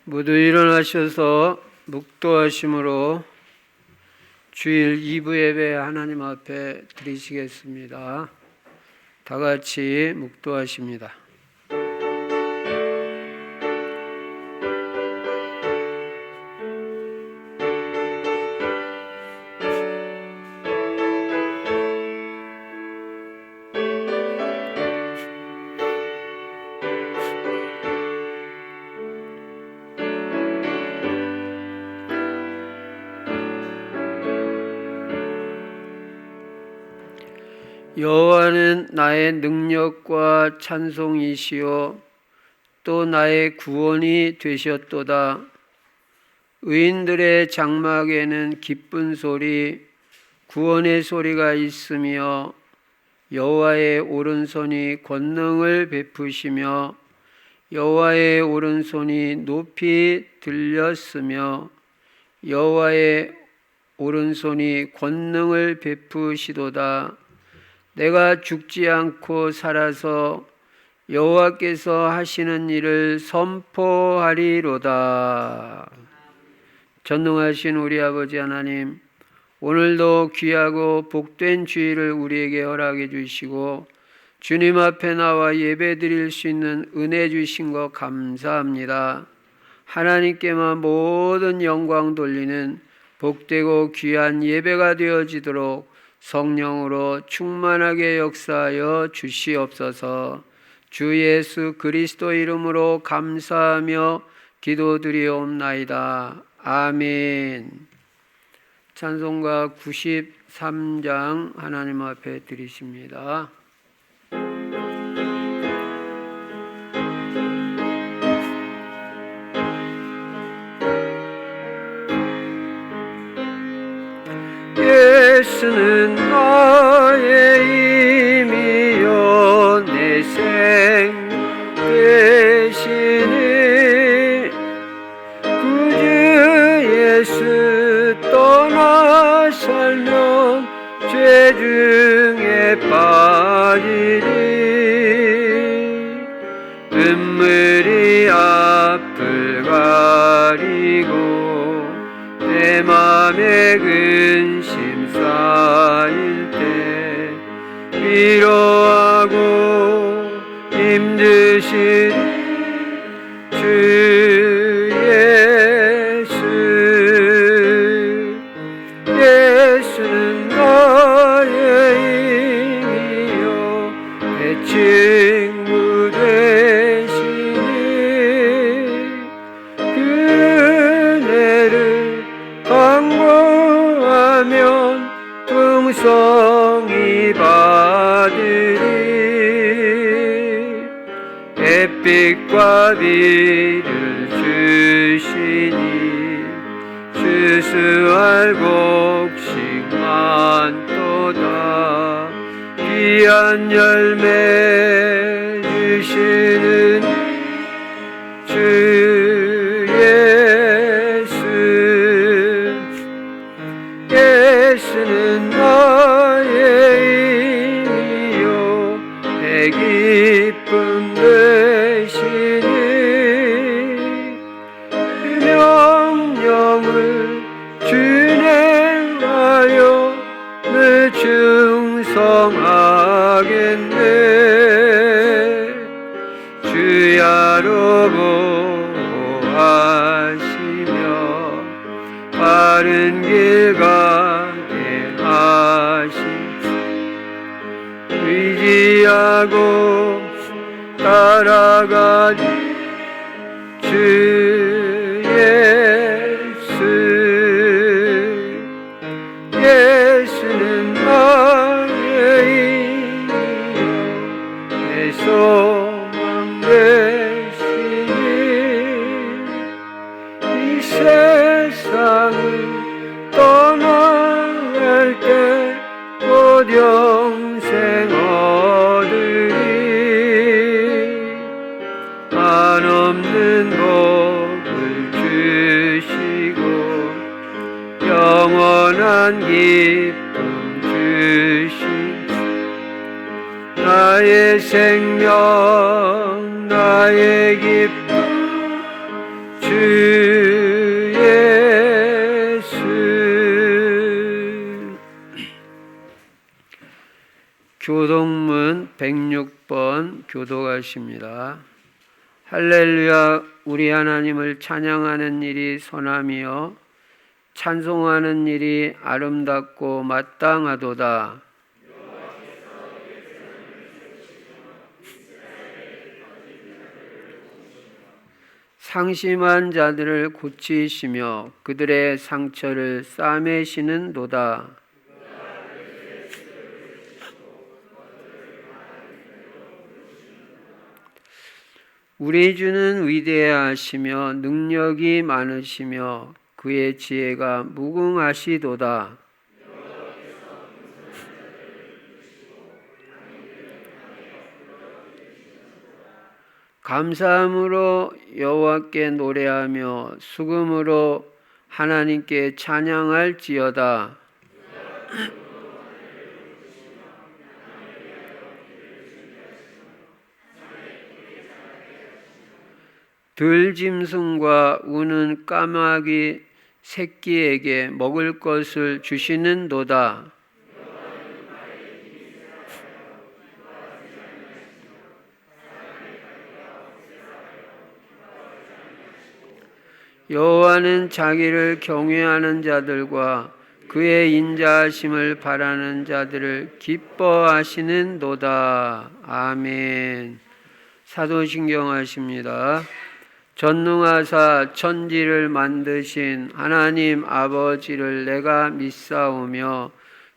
모두 일어나셔서 묵도하심으로 주일 2부 예배 하나님 앞에 드리시겠습니다. 다 같이 묵도하십니다. 여호와는 나의 능력과 찬송이시요 또 나의 구원이 되셨도다. 의인들의 장막에는 기쁜 소리, 구원의 소리가 있으며 여호와의 오른손이 권능을 베푸시며 여호와의 오른손이 높이 들렸으며 여호와의 오른손이 권능을 베푸시도다. 내가 죽지 않고 살아서 여호와께서 하시는 일을 선포하리로다. 전능하신 우리 아버지 하나님, 오늘도 귀하고 복된 주일을 우리에게 허락해 주시고 주님 앞에 나와 예배 드릴 수 있는 은혜 주신 것 감사합니다. 하나님께만 모든 영광 돌리는 복되고 귀한 예배가 되어지도록 성령으로 충만하게 역사하여 주시옵소서. 주 예수 그리스도 이름으로 감사하며 기도드리옵나이다. 아멘. 찬송가 93장 하나님 앞에 드리십니다. 예수는 나의 힘이요 내 생 되시니 구주 예수 떠나 살면 죄 중에 빠지리. 눈물이 앞을 가리고 내 맘에 근심 쌓일 때 위로하고 힘드신 주 예수. 예수는 나의 힘이요 내 친구 되시니 그 은혜를 간구하면 풍성히 받으리. 햇빛과 비를 주시니 추수할 곡식만 또다. 귀한 열매 주시는 주 예수. 예수는 나의 힘이요 내 기쁨 되시니 명령을 준행하여 늘 충성하겠네. 주야로 보호하시며 바른 길 가게 하시고 의지하고 따라가리 주 예수. 예수는 나의 힘이요 내 소망 되시니 이 세상을 떠나갈 때 곧 영생 얻으리. 한없는 복을 주시고 영원한 기쁨 주신 나의 생명 나의 기쁨 주 주 예수. 교동문 106번 교도가십니다. 할렐루야. 우리 하나님을 찬양하는 일이 선함이요 찬송하는 일이 아름답고 마땅하도다. 상심한 자들을 고치시며 그들의 상처를 싸매시는도다. 우리 주는 위대하시며 능력이 많으시며 그의 지혜가 무궁하시도다. 감사함으로 여호와께 노래하며 수금으로 하나님께 찬양할지어다. 들짐승과 우는 까마귀 새끼에게 먹을 것을 주시는도다. 여호와는 자기를 경외하는 자들과 그의 인자하심을 바라는 자들을 기뻐하시는도다. 아멘. 사도신경 하십니다. 전능하사 천지를 만드신 하나님 아버지를 내가 믿사오며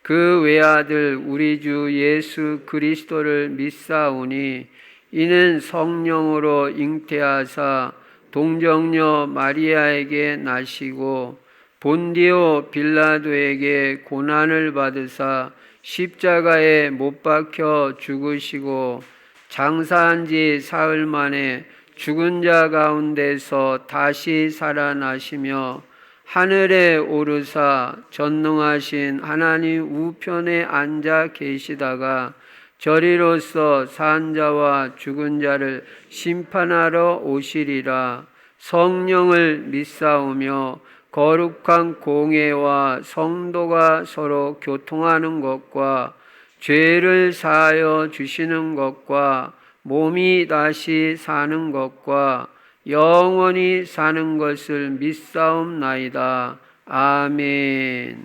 그 외아들 우리 주 예수 그리스도를 믿사오니 이는 성령으로 잉태하사 동정녀 마리아에게 나시고 본디오 빌라도에게 고난을 받으사 십자가에 못 박혀 죽으시고 장사한 지 사흘 만에 죽은 자 가운데서 다시 살아나시며 하늘에 오르사 전능하신 하나님 우편에 앉아 계시다가 저리로서 산 자와 죽은 자를 심판하러 오시리라. 성령을 믿사오며 거룩한 공회와 성도가 서로 교통하는 것과 죄를 사하여 주시는 것과 몸이 다시 사는 것과 영원히 사는 것을 믿사옵나이다. 아멘.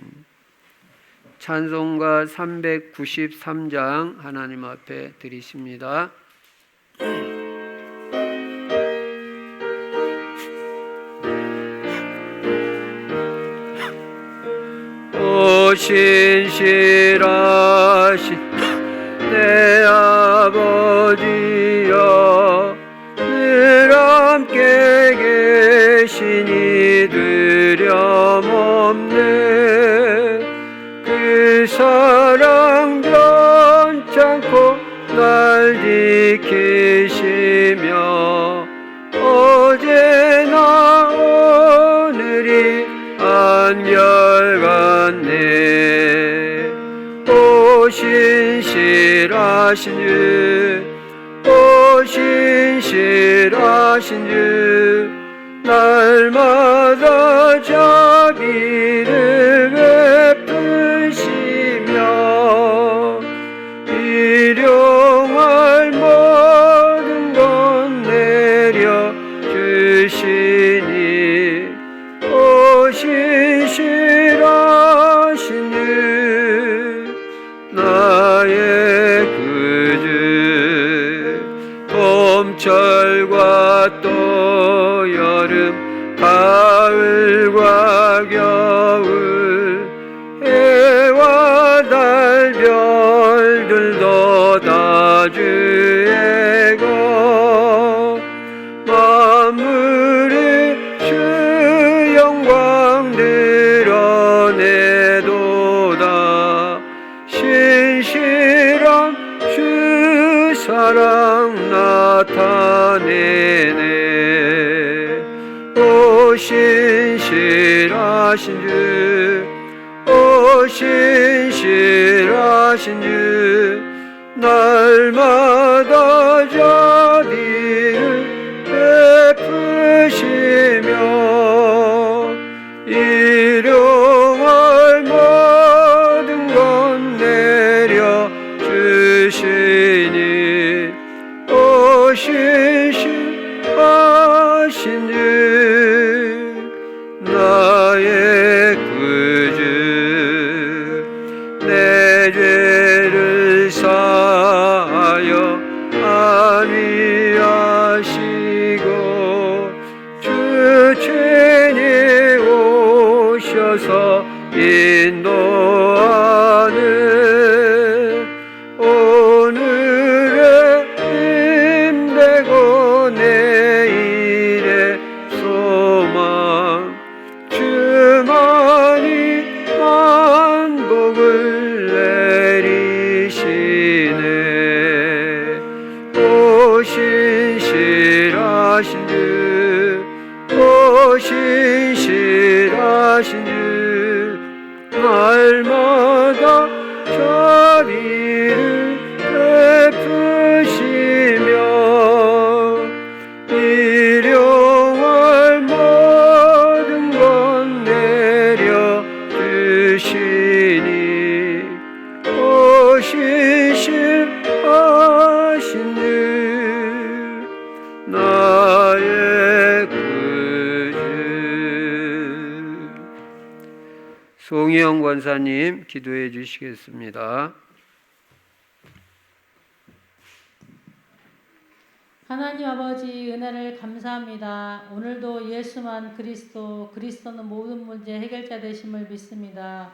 찬송가 393장 하나님 앞에 드리십니다. 오 신실하신 내 아버지여 늘 함께 계시니 두려움없네. 그 사랑 변찮고 날 지키시며 어제나 오늘이 한결같네. 오 신실하신 주, 오 신실하신 주, 날마다 자비를 베푸시며 일용할 모든 것 내려 주시니 오 신실하신 주, 나의 구주. 봄철과 또 여름 가을과 겨울 해와 달 별들도 다 주의 것. 만물이 주 영광 드러내도다. 신실한 주 사랑 나타내네. 오 신실하신 주, 오 신실하신 주, 날마다 자비를 베푸시며 신실하신 주 날마다 자비를 베푸시며 일용할 모든 것 내려 주시니 오 신실하신 주 나의 구주. 송희영 권사님 기도해 주시겠습니다. 하나님 아버지 은혜를 감사합니다. 오늘도 예수만 그리스도는 모든 문제 해결자 되심을 믿습니다.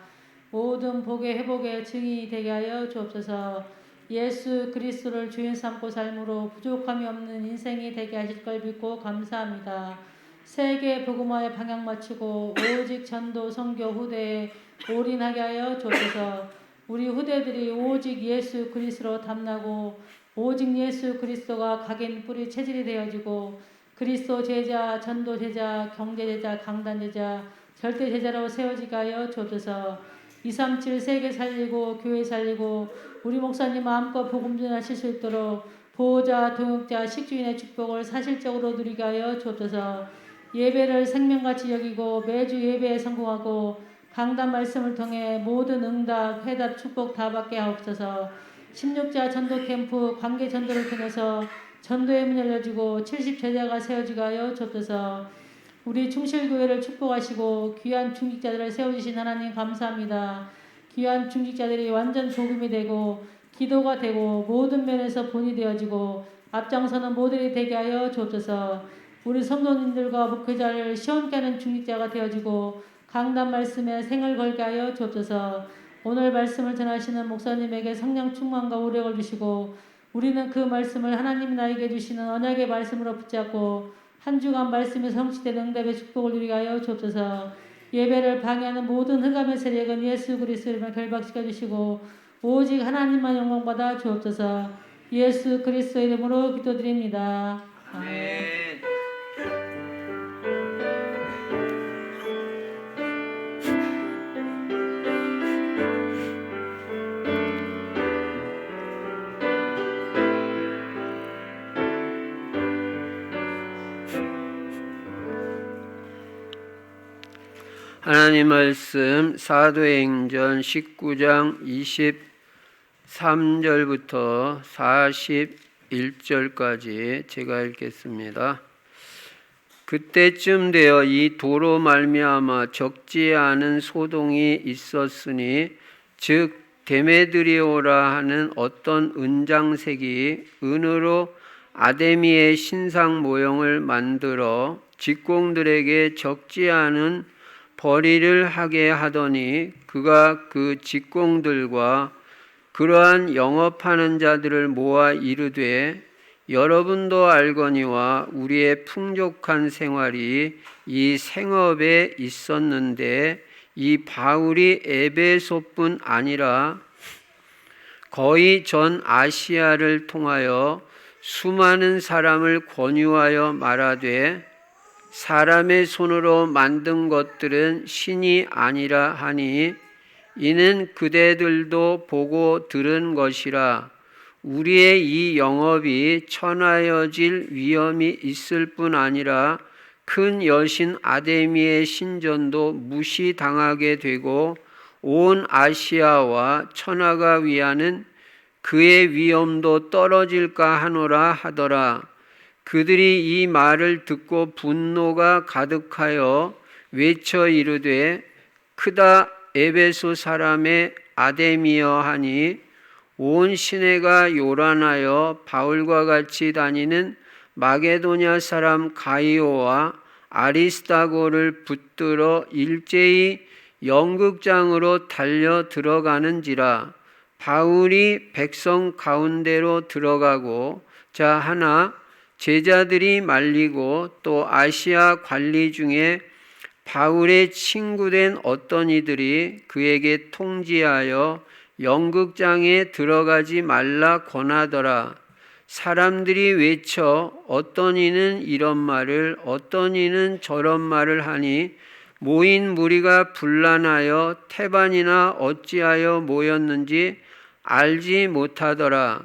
모든 복의 회복의 증인이 되게 하여 주옵소서. 예수 그리스도를 주인 삼고 삶으로 부족함이 없는 인생이 되게 하실 걸 믿고 감사합니다. 세계 복음화에 방향 맞추고 오직 전도 선교 후대에 올인하게 하여 주옵소서. 우리 후대들이 오직 예수 그리스도로 담나고 오직 예수 그리스도가 각인 뿌리 체질이 되어지고 그리스도 제자, 전도 제자, 경제 제자, 강단 제자, 절대 제자로 세워지게 하여 주옵소서. 237 세계 살리고 교회 살리고 우리 목사님 마음껏 복음 전하실 수 있도록 보호자, 동역자, 식주인의 축복을 사실적으로 누리게 하여 주옵소서. 예배를 생명같이 여기고 매주 예배에 성공하고 강단 말씀을 통해 모든 응답, 회답, 축복 다 받게 하옵소서. 16자 전도 캠프 관계 전도를 통해서 전도의 문 열려지고 70 제자가 세워지게 하여 주옵소서. 우리 충실교회를 축복하시고 귀한 중직자들을 세워주신 하나님 감사합니다. 귀한 중직자들이 완전 복음이 되고 기도가 되고 모든 면에서 본이 되어지고 앞장서는 모델이 되게 하여 주옵소서. 우리 성도님들과 목회자를 시원케 하는 중직자가 되어지고 강단 말씀에 생을 걸게 하여 주옵소서. 오늘 말씀을 전하시는 목사님에게 성령 충만과 오력을 주시고 우리는 그 말씀을 하나님이 나에게 주시는 언약의 말씀으로 붙잡고 한 주간 말씀이 성취된 응답의 축복을 누리게 하여 주옵소서. 예배를 방해하는 모든 흑암의 세력은 예수 그리스도 이름으로 결박시켜 주시고 오직 하나님만 영광받아 주옵소서. 예수 그리스도 이름으로 기도드립니다. 아멘. 하나님 말씀 사도행전 19장 23절부터 41절까지 제가 읽겠습니다. 그때쯤 되어 이 도로 말미암아 적지 않은 소동이 있었으니 즉 데메드리오라 하는 어떤 은장색이 은으로 아데미의 신상 모형을 만들어 직공들에게 적지 않은 벌이를 하게 하더니 그가 그 직공들과 그러한 영업하는 자들을 모아 이르되 여러분도 알거니와 우리의 풍족한 생활이 이 생업에 있었는데 이 바울이 에베소뿐 아니라 거의 전 아시아를 통하여 수많은 사람을 권유하여 말하되 사람의 손으로 만든 것들은 신이 아니라 하니 이는 그대들도 보고 들은 것이라. 우리의 이 영업이 천하여질 위험이 있을 뿐 아니라 큰 여신 아데미의 신전도 무시당하게 되고 온 아시아와 천하가 위하는 그의 위엄도 떨어질까 하노라 하더라. 그들이 이 말을 듣고 분노가 가득하여 외쳐 이르되 크다 에베소 사람의 아데미여 하니 온 시내가 요란하여 바울과 같이 다니는 마게도냐 사람 가이오와 아리스다고를 붙들어 일제히 연극장으로 달려 들어가는지라. 바울이 백성 가운데로 들어가고 자 하나 제자들이 말리고 또 아시아 관리 중에 바울의 친구된 어떤 이들이 그에게 통지하여 연극장에 들어가지 말라 권하더라. 사람들이 외쳐 어떤 이는 이런 말을 어떤 이는 저런 말을 하니 모인 무리가 분란하여 태반이나 어찌하여 모였는지 알지 못하더라.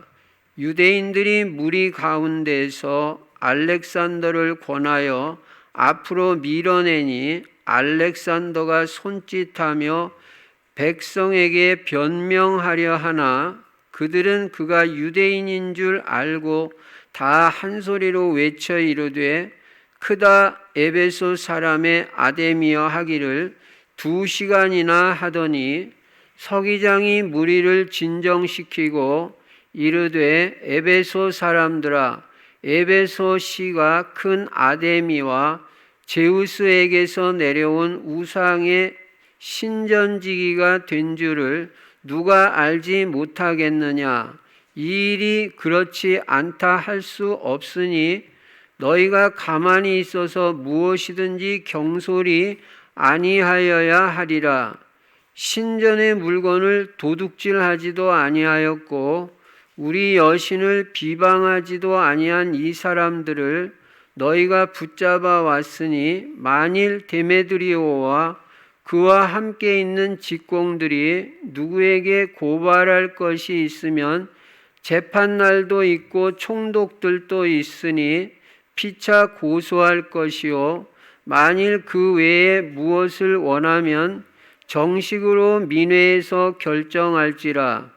유대인들이 무리 가운데서 알렉산더를 권하여 앞으로 밀어내니 알렉산더가 손짓하며 백성에게 변명하려 하나 그들은 그가 유대인인 줄 알고 다 한 소리로 외쳐 이르되 크다 에베소 사람의 아데미여 하기를 2시간이나 하더니 서기장이 무리를 진정시키고 이르되 에베소 사람들아 에베소 시가 큰 아데미와 제우스에게서 내려온 우상의 신전지기가 된 줄을 누가 알지 못하겠느냐. 이 일이 그렇지 않다 할 수 없으니 너희가 가만히 있어서 무엇이든지 경솔히 아니하여야 하리라. 신전의 물건을 도둑질하지도 아니하였고 우리 여신을 비방하지도 아니한 이 사람들을 너희가 붙잡아 왔으니 만일 데메드리오와 그와 함께 있는 직공들이 누구에게 고발할 것이 있으면 재판날도 있고 총독들도 있으니 피차 고소할 것이요 만일 그 외에 무엇을 원하면 정식으로 민회에서 결정할지라.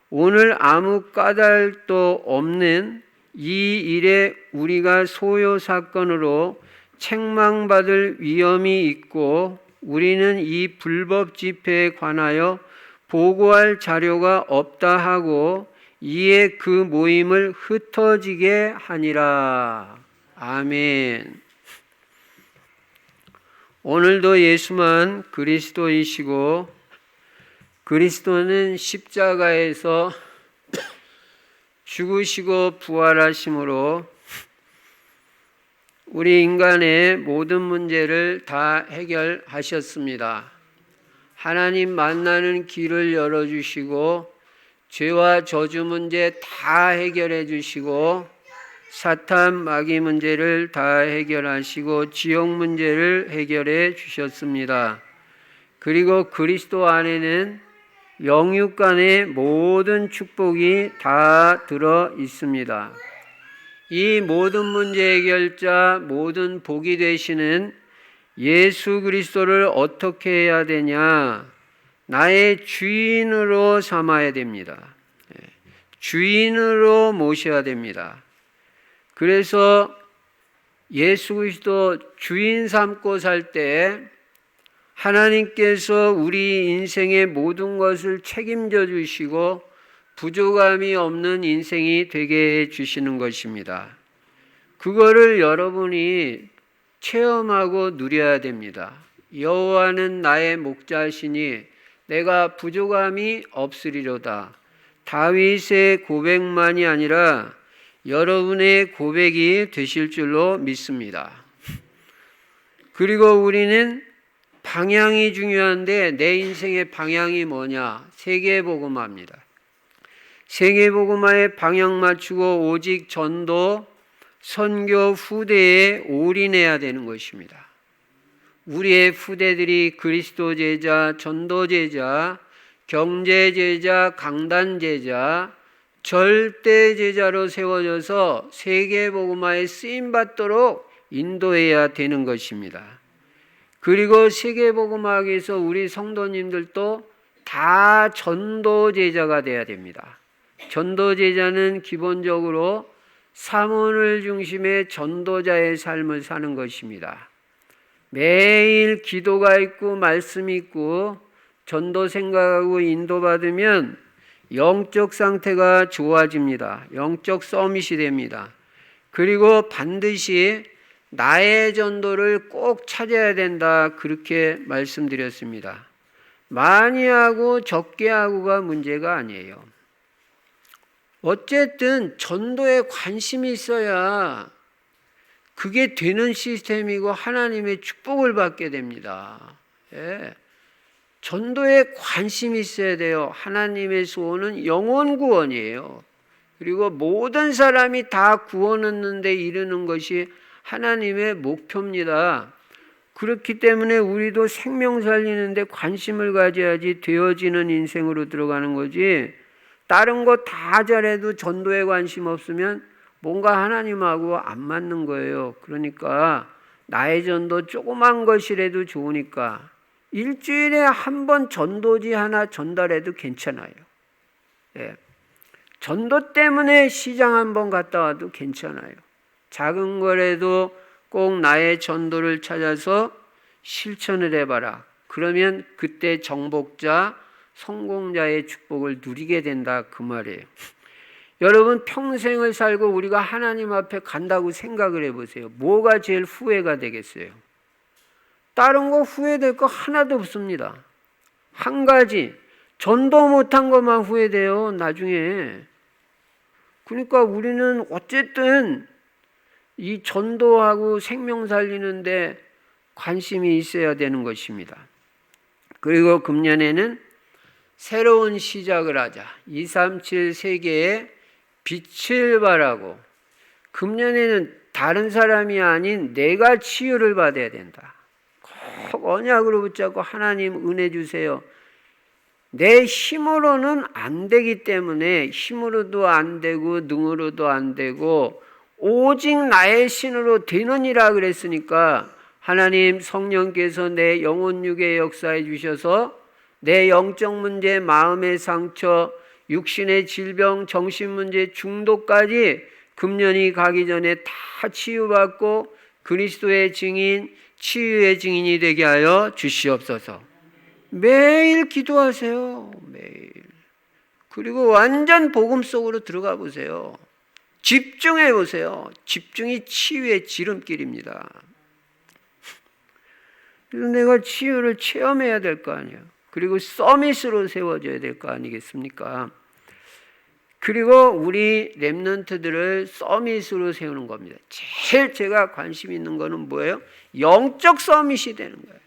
오늘 아무 까닭도 없는 이 일에 우리가 소요 사건으로 책망받을 위험이 있고 우리는 이 불법 집회에 관하여 보고할 자료가 없다 하고 이에 그 모임을 흩어지게 하니라. 아멘. 오늘도 예수만 그리스도이시고 그리스도는 십자가에서 죽으시고 부활하심으로 우리 인간의 모든 문제를 다 해결하셨습니다. 하나님 만나는 길을 열어주시고 죄와 저주 문제 다 해결해 주시고 사탄 마귀 문제를 다 해결하시고 지옥 문제를 해결해 주셨습니다. 그리고 그리스도 안에는 영육 간의 모든 축복이 다 들어 있습니다. 이 모든 문제 해결자, 모든 복이 되시는 예수 그리스도를 어떻게 해야 되냐? 나의 주인으로 삼아야 됩니다. 주인으로 모셔야 됩니다. 그래서 예수 그리스도 주인 삼고 살 때 하나님께서 우리 인생의 모든 것을 책임져 주시고 부족함이 없는 인생이 되게 해 주시는 것입니다. 그거를 여러분이 체험하고 누려야 됩니다. 여호와는 나의 목자시니 내가 부족함이 없으리로다. 다윗의 고백만이 아니라 여러분의 고백이 되실 줄로 믿습니다. 그리고 우리는 방향이 중요한데 내 인생의 방향이 뭐냐? 세계복음화입니다. 세계복음화에 방향 맞추고 오직 전도, 선교 후대에 올인해야 되는 것입니다. 우리의 후대들이 그리스도 제자, 전도 제자, 경제 제자, 강단 제자, 절대 제자로 세워져서 세계복음화에 쓰임받도록 인도해야 되는 것입니다. 그리고 세계복음화에서 우리 성도님들도 다 전도 제자가 돼야 됩니다. 전도 제자는 기본적으로 사문을 중심의 전도자의 삶을 사는 것입니다. 매일 기도가 있고 말씀이 있고 전도 생각하고 인도받으면 영적 상태가 좋아집니다. 영적 서밋이 됩니다. 그리고 반드시 나의 전도를 꼭 찾아야 된다. 그렇게 말씀드렸습니다. 많이 하고 적게 하고가 문제가 아니에요. 어쨌든 전도에 관심이 있어야 그게 되는 시스템이고 하나님의 축복을 받게 됩니다. 예. 전도에 관심이 있어야 돼요. 하나님의 소원은 영혼 구원이에요. 그리고 모든 사람이 다 구원 얻는데 이르는 것이 하나님의 목표입니다. 그렇기 때문에 우리도 생명 살리는데 관심을 가져야지 되어지는 인생으로 들어가는 거지, 다른 거 다 잘해도 전도에 관심 없으면 뭔가 하나님하고 안 맞는 거예요. 그러니까 나의 전도 조그만 것이라도 좋으니까 일주일에 한 번 전도지 하나 전달해도 괜찮아요. 예. 전도 때문에 시장 한번 갔다 와도 괜찮아요. 작은 거라도 꼭 나의 전도를 찾아서 실천을 해봐라. 그러면 그때 정복자, 성공자의 축복을 누리게 된다, 그 말이에요. 여러분 평생을 살고 우리가 하나님 앞에 간다고 생각을 해보세요. 뭐가 제일 후회가 되겠어요? 다른 거 후회될 거 하나도 없습니다. 한 가지, 전도 못한 것만 후회돼요, 나중에. 그러니까 우리는 어쨌든 이 전도하고 생명 살리는데 관심이 있어야 되는 것입니다. 그리고 금년에는 새로운 시작을 하자. 237 세계에 빛을 발하고, 금년에는 다른 사람이 아닌 내가 치유를 받아야 된다. 꼭 언약으로 붙잡고 하나님 은혜 주세요. 내 힘으로는 안 되기 때문에, 힘으로도 안 되고 능으로도 안 되고 오직 나의 신으로 되느니라 그랬으니까, 하나님 성령께서 내 영혼 육에 역사해 주셔서 내 영적 문제, 마음의 상처, 육신의 질병, 정신 문제, 중독까지 금년이 가기 전에 다 치유받고 그리스도의 증인, 치유의 증인이 되게 하여 주시옵소서. 매일 기도하세요. 매일. 그리고 완전 복음 속으로 들어가 보세요. 집중해 보세요. 집중이 치유의 지름길입니다. 그래서 내가 치유를 체험해야 될 거 아니에요. 그리고 서밋으로 세워져야 될 거 아니겠습니까? 그리고 우리 렘넌트들을 서밋으로 세우는 겁니다. 제일 제가 관심 있는 거는 뭐예요? 영적 서밋이 되는 거예요.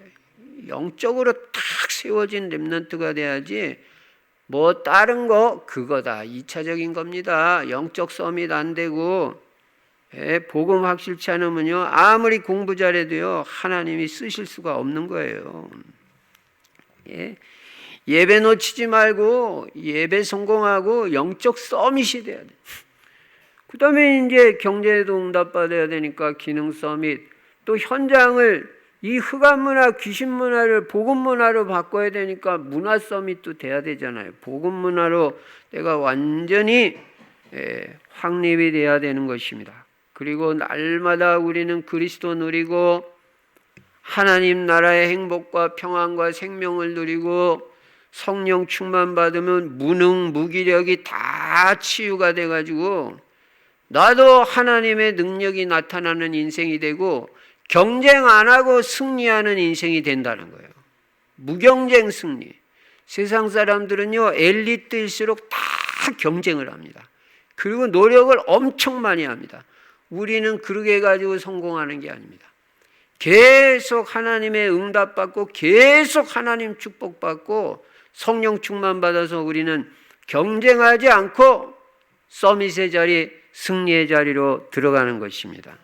영적으로 탁 세워진 렘넌트가 돼야지, 뭐 다른 거 그거다, 2차적인 겁니다. 영적 서밋 안 되고, 복음 확실치 않으면요, 아무리 공부 잘해도요 하나님이 쓰실 수가 없는 거예요. 예배 놓치지 말고 예배 성공하고 영적 서밋이 돼야 돼. 그 다음에 이제 경제에도 응답받아야 되니까 기능 서밋, 또 현장을 이 흑암 문화, 귀신 문화를 복음 문화로 바꿔야 되니까 문화 서밋도 돼야 되잖아요. 복음 문화로 내가 완전히 확립이 돼야 되는 것입니다. 그리고 날마다 우리는 그리스도 누리고 하나님 나라의 행복과 평안과 생명을 누리고 성령 충만 받으면 무능 무기력이 다 치유가 돼가지고 나도 하나님의 능력이 나타나는 인생이 되고 경쟁 안 하고 승리하는 인생이 된다는 거예요. 무경쟁 승리. 세상 사람들은요 엘리트일수록 다 경쟁을 합니다. 그리고 노력을 엄청 많이 합니다. 우리는 그렇게 가지고 성공하는 게 아닙니다. 계속 하나님의 응답받고 계속 하나님 축복받고 성령 충만 받아서 우리는 경쟁하지 않고 서밋의 자리, 승리의 자리로 들어가는 것입니다.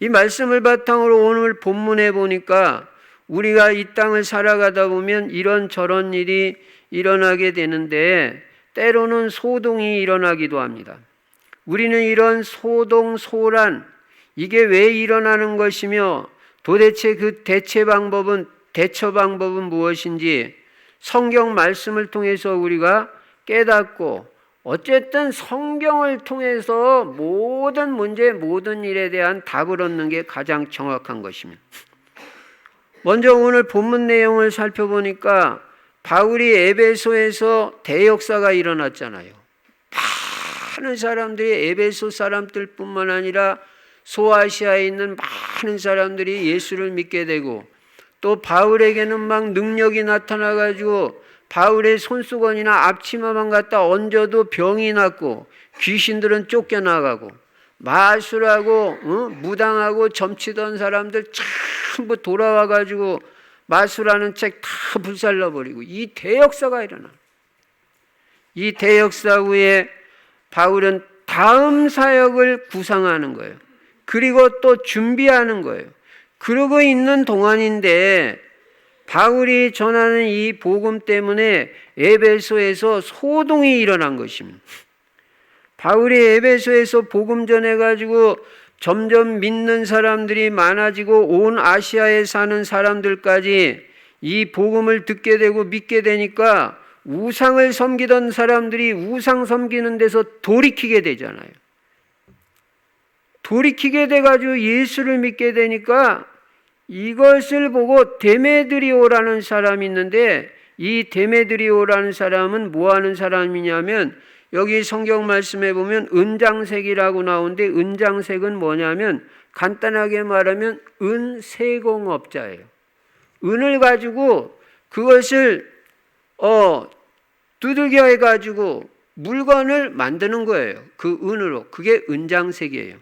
이 말씀을 바탕으로 오늘 본문에 보니까 우리가 이 땅을 살아가다 보면 이런저런 일이 일어나게 되는데 때로는 소동이 일어나기도 합니다. 우리는 이런 소동, 소란, 이게 왜 일어나는 것이며 도대체 그 대처 방법은 무엇인지 성경 말씀을 통해서 우리가 깨닫고, 어쨌든 성경을 통해서 모든 문제, 모든 일에 대한 답을 얻는 게 가장 정확한 것입니다. 먼저 오늘 본문 내용을 살펴보니까 바울이 에베소에서 대역사가 일어났잖아요. 많은 사람들이, 에베소 사람들뿐만 아니라 소아시아에 있는 많은 사람들이 예수를 믿게 되고, 또 바울에게는 막 능력이 나타나가지고 바울의 손수건이나 앞치마만 갖다 얹어도 병이 낫고 귀신들은 쫓겨나가고, 마술하고 무당하고 점치던 사람들 전부 돌아와가지고 마술하는 책 다 불살라버리고 이 대역사가 일어나. 이 대역사 후에 바울은 다음 사역을 구상하는 거예요. 그리고 또 준비하는 거예요. 그러고 있는 동안인데 바울이 전하는 이 복음 때문에 에베소에서 소동이 일어난 것입니다. 바울이 에베소에서 복음 전해가지고 점점 믿는 사람들이 많아지고 온 아시아에 사는 사람들까지 이 복음을 듣게 되고 믿게 되니까 우상을 섬기던 사람들이 우상 섬기는 데서 돌이키게 되잖아요. 돌이키게 돼가지고 예수를 믿게 되니까 이것을 보고 데메드리오라는 사람이 있는데, 이 데메드리오라는 사람은 뭐 하는 사람이냐면 여기 성경 말씀에 보면 은장색이라고 나오는데, 은장색은 뭐냐면 간단하게 말하면 은세공업자예요. 은을 가지고 그것을 두들겨 해가지고 물건을 만드는 거예요. 그 은으로. 그게 은장색이에요.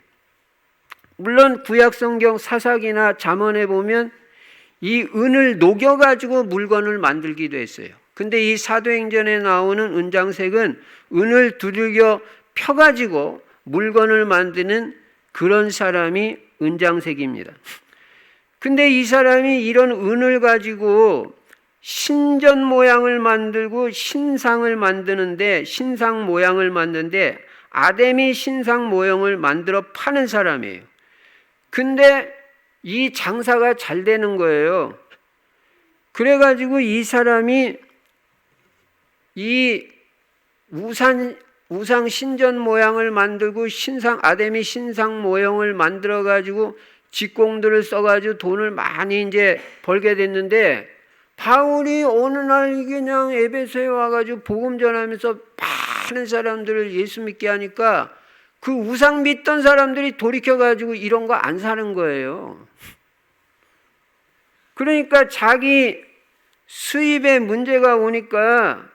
물론 구약성경 사사기나 잠언에 보면 이 은을 녹여가지고 물건을 만들기도 했어요. 근데 이 사도행전에 나오는 은장색은 은을 두들겨 펴가지고 물건을 만드는 그런 사람이 은장색입니다. 근데 이 사람이 이런 은을 가지고 신전 모양을 만들고 신상을 만드는데, 신상 모양을 만드는데 아데미 신상 모형을 만들어 파는 사람이에요. 근데 이 장사가 잘 되는 거예요. 그래가지고 이 사람이 이 우상 신전 모양을 만들고 아데미 신상 모형을 만들어가지고 직공들을 써가지고 돈을 많이 이제 벌게 됐는데, 바울이 어느 날 그냥 에베소에 와가지고 복음 전하면서 많은 사람들을 예수 믿게 하니까 그 우상 믿던 사람들이 돌이켜가지고 이런 거 안 사는 거예요. 그러니까 자기 수입에 문제가 오니까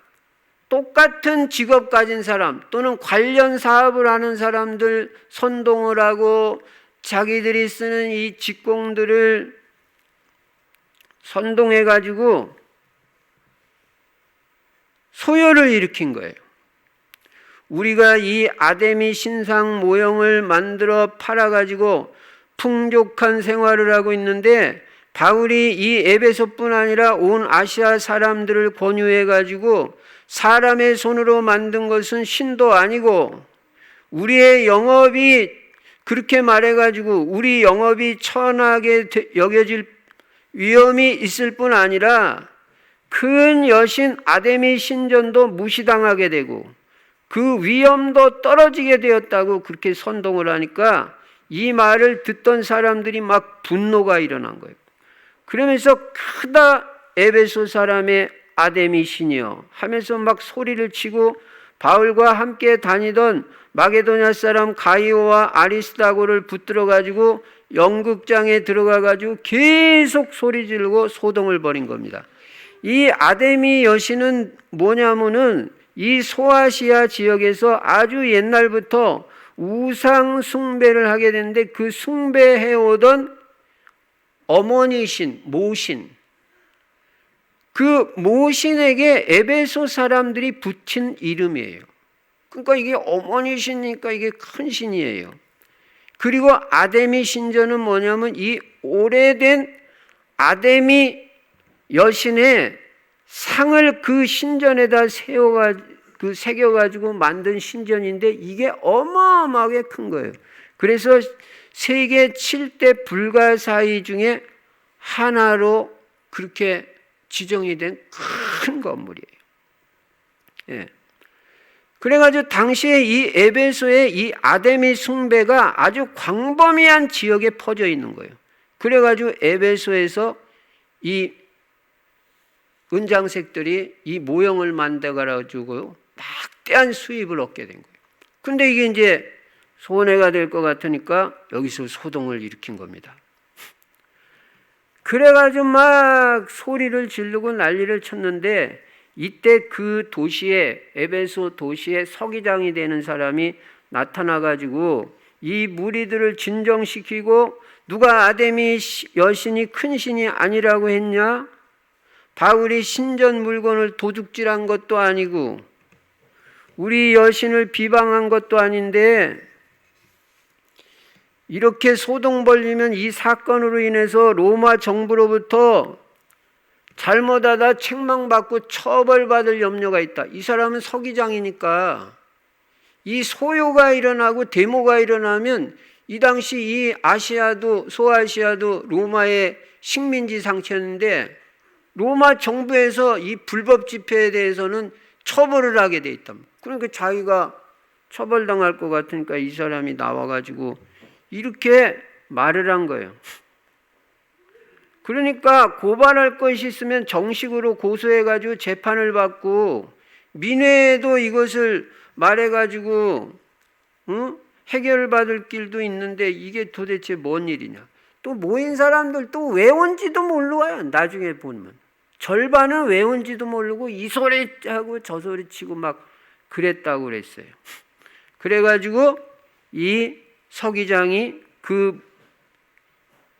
똑같은 직업 가진 사람 또는 관련 사업을 하는 사람들 선동을 하고 자기들이 쓰는 이 직공들을 선동해가지고 소요를 일으킨 거예요. 우리가 이 아데미 신상 모형을 만들어 팔아가지고 풍족한 생활을 하고 있는데, 바울이 이 에베소뿐 아니라 온 아시아 사람들을 권유해가지고 사람의 손으로 만든 것은 신도 아니고, 우리의 영업이 그렇게 말해가지고 우리 영업이 천하게 여겨질 위험이 있을 뿐 아니라 큰 여신 아데미 신전도 무시당하게 되고 그 위험도 떨어지게 되었다고 그렇게 선동을 하니까 이 말을 듣던 사람들이 막 분노가 일어난 거예요. 그러면서 크다 에베소 사람의 아데미 신이여 하면서 막 소리를 치고 바울과 함께 다니던 마게도냐 사람 가이오와 아리스다고를 붙들어 가지고 연극장에 들어가 가지고 계속 소리 지르고 소동을 벌인 겁니다. 이 아데미 여신은 뭐냐면은 이 소아시아 지역에서 아주 옛날부터 우상 숭배를 하게 되는데, 그 숭배해오던 어머니 신, 모신, 그 모신에게 에베소 사람들이 붙인 이름이에요. 그러니까 이게 어머니 신이니까 이게 큰 신이에요. 그리고 아데미 신전은 뭐냐면 이 오래된 아데미 여신의 상을 그 신전에다 새겨가지고 만든 신전인데 이게 어마어마하게 큰 거예요. 그래서 세계 7대 불가사의 중에 하나로 그렇게 지정이 된 큰 건물이에요. 예. 그래가지고 당시에 이 에베소의 이 아데미 숭배가 아주 광범위한 지역에 퍼져 있는 거예요. 그래가지고 에베소에서 이 은장색들이 이 모형을 만들어가지고 막대한 수입을 얻게 된 거예요. 근데 이게 이제 손해가 될 것 같으니까 여기서 소동을 일으킨 겁니다. 그래가지고 막 소리를 지르고 난리를 쳤는데, 이때 그 도시에, 에베소 도시에 서기장이 되는 사람이 나타나가지고 이 무리들을 진정시키고, 누가 아데미 여신이 큰 신이 아니라고 했냐? 바울이 신전 물건을 도둑질한 것도 아니고 우리 여신을 비방한 것도 아닌데 이렇게 소동 벌리면 이 사건으로 인해서 로마 정부로부터 잘못하다 책망받고 처벌받을 염려가 있다. 이 사람은 서기장이니까 이 소요가 일어나고 데모가 일어나면 이 당시 이 아시아도 소아시아도 로마의 식민지 상태였는데 로마 정부에서 이 불법 집회에 대해서는 처벌을 하게 돼 있다. 그러니까 자기가 처벌당할 것 같으니까 이 사람이 나와가지고 이렇게 말을 한 거예요. 그러니까 고발할 것이 있으면 정식으로 고소해가지고 재판을 받고 민회에도 이것을 말해가지고 해결받을 길도 있는데 이게 도대체 뭔 일이냐. 또 모인 사람들 또 왜 온지도 모르고 와요. 나중에 보면 절반은 왜 온지도 모르고 이 소리 하고 저 소리 치고 막 그랬다고 그랬어요. 그래가지고 이 서기장이 그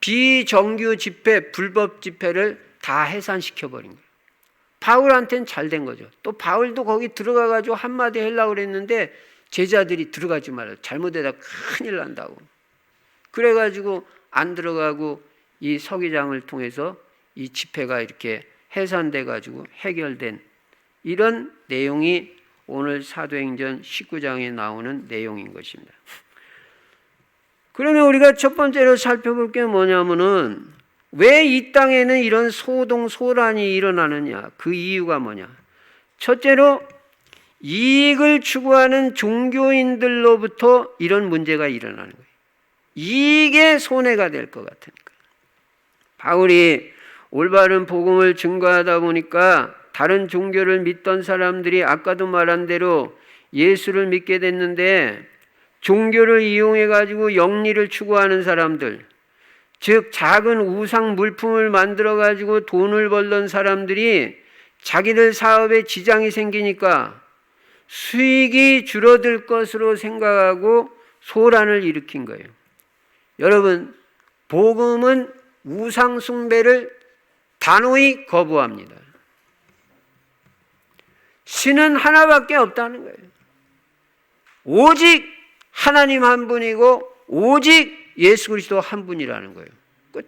비정규 집회, 불법 집회를 다 해산시켜버린 거예요. 바울한테는 잘 된 거죠. 또 바울도 거기 들어가가지고 한마디 하려고 그랬는데 제자들이 들어가지 말아요. 잘못해다 큰일 난다고. 그래가지고 안 들어가고 이 서기장을 통해서 이 집회가 이렇게 해산돼가지고 해결된 이런 내용이 오늘 사도행전 19장에 나오는 내용인 것입니다. 그러면 우리가 첫 번째로 살펴볼 게 뭐냐면은 왜 이 땅에는 이런 소동, 소란이 일어나느냐. 그 이유가 뭐냐. 첫째로 이익을 추구하는 종교인들로부터 이런 문제가 일어나는 거예요. 이익에 손해가 될 것 같으니까. 바울이 올바른 복음을 증거하다 보니까 다른 종교를 믿던 사람들이 아까도 말한 대로 예수를 믿게 됐는데 종교를 이용해 가지고 영리를 추구하는 사람들, 즉 작은 우상 물품을 만들어 가지고 돈을 벌던 사람들이 자기들 사업에 지장이 생기니까 수익이 줄어들 것으로 생각하고 소란을 일으킨 거예요. 여러분, 복음은 우상 숭배를 단호히 거부합니다. 신은 하나밖에 없다는 거예요. 오직 하나님 한 분이고 오직 예수 그리스도 한 분이라는 거예요.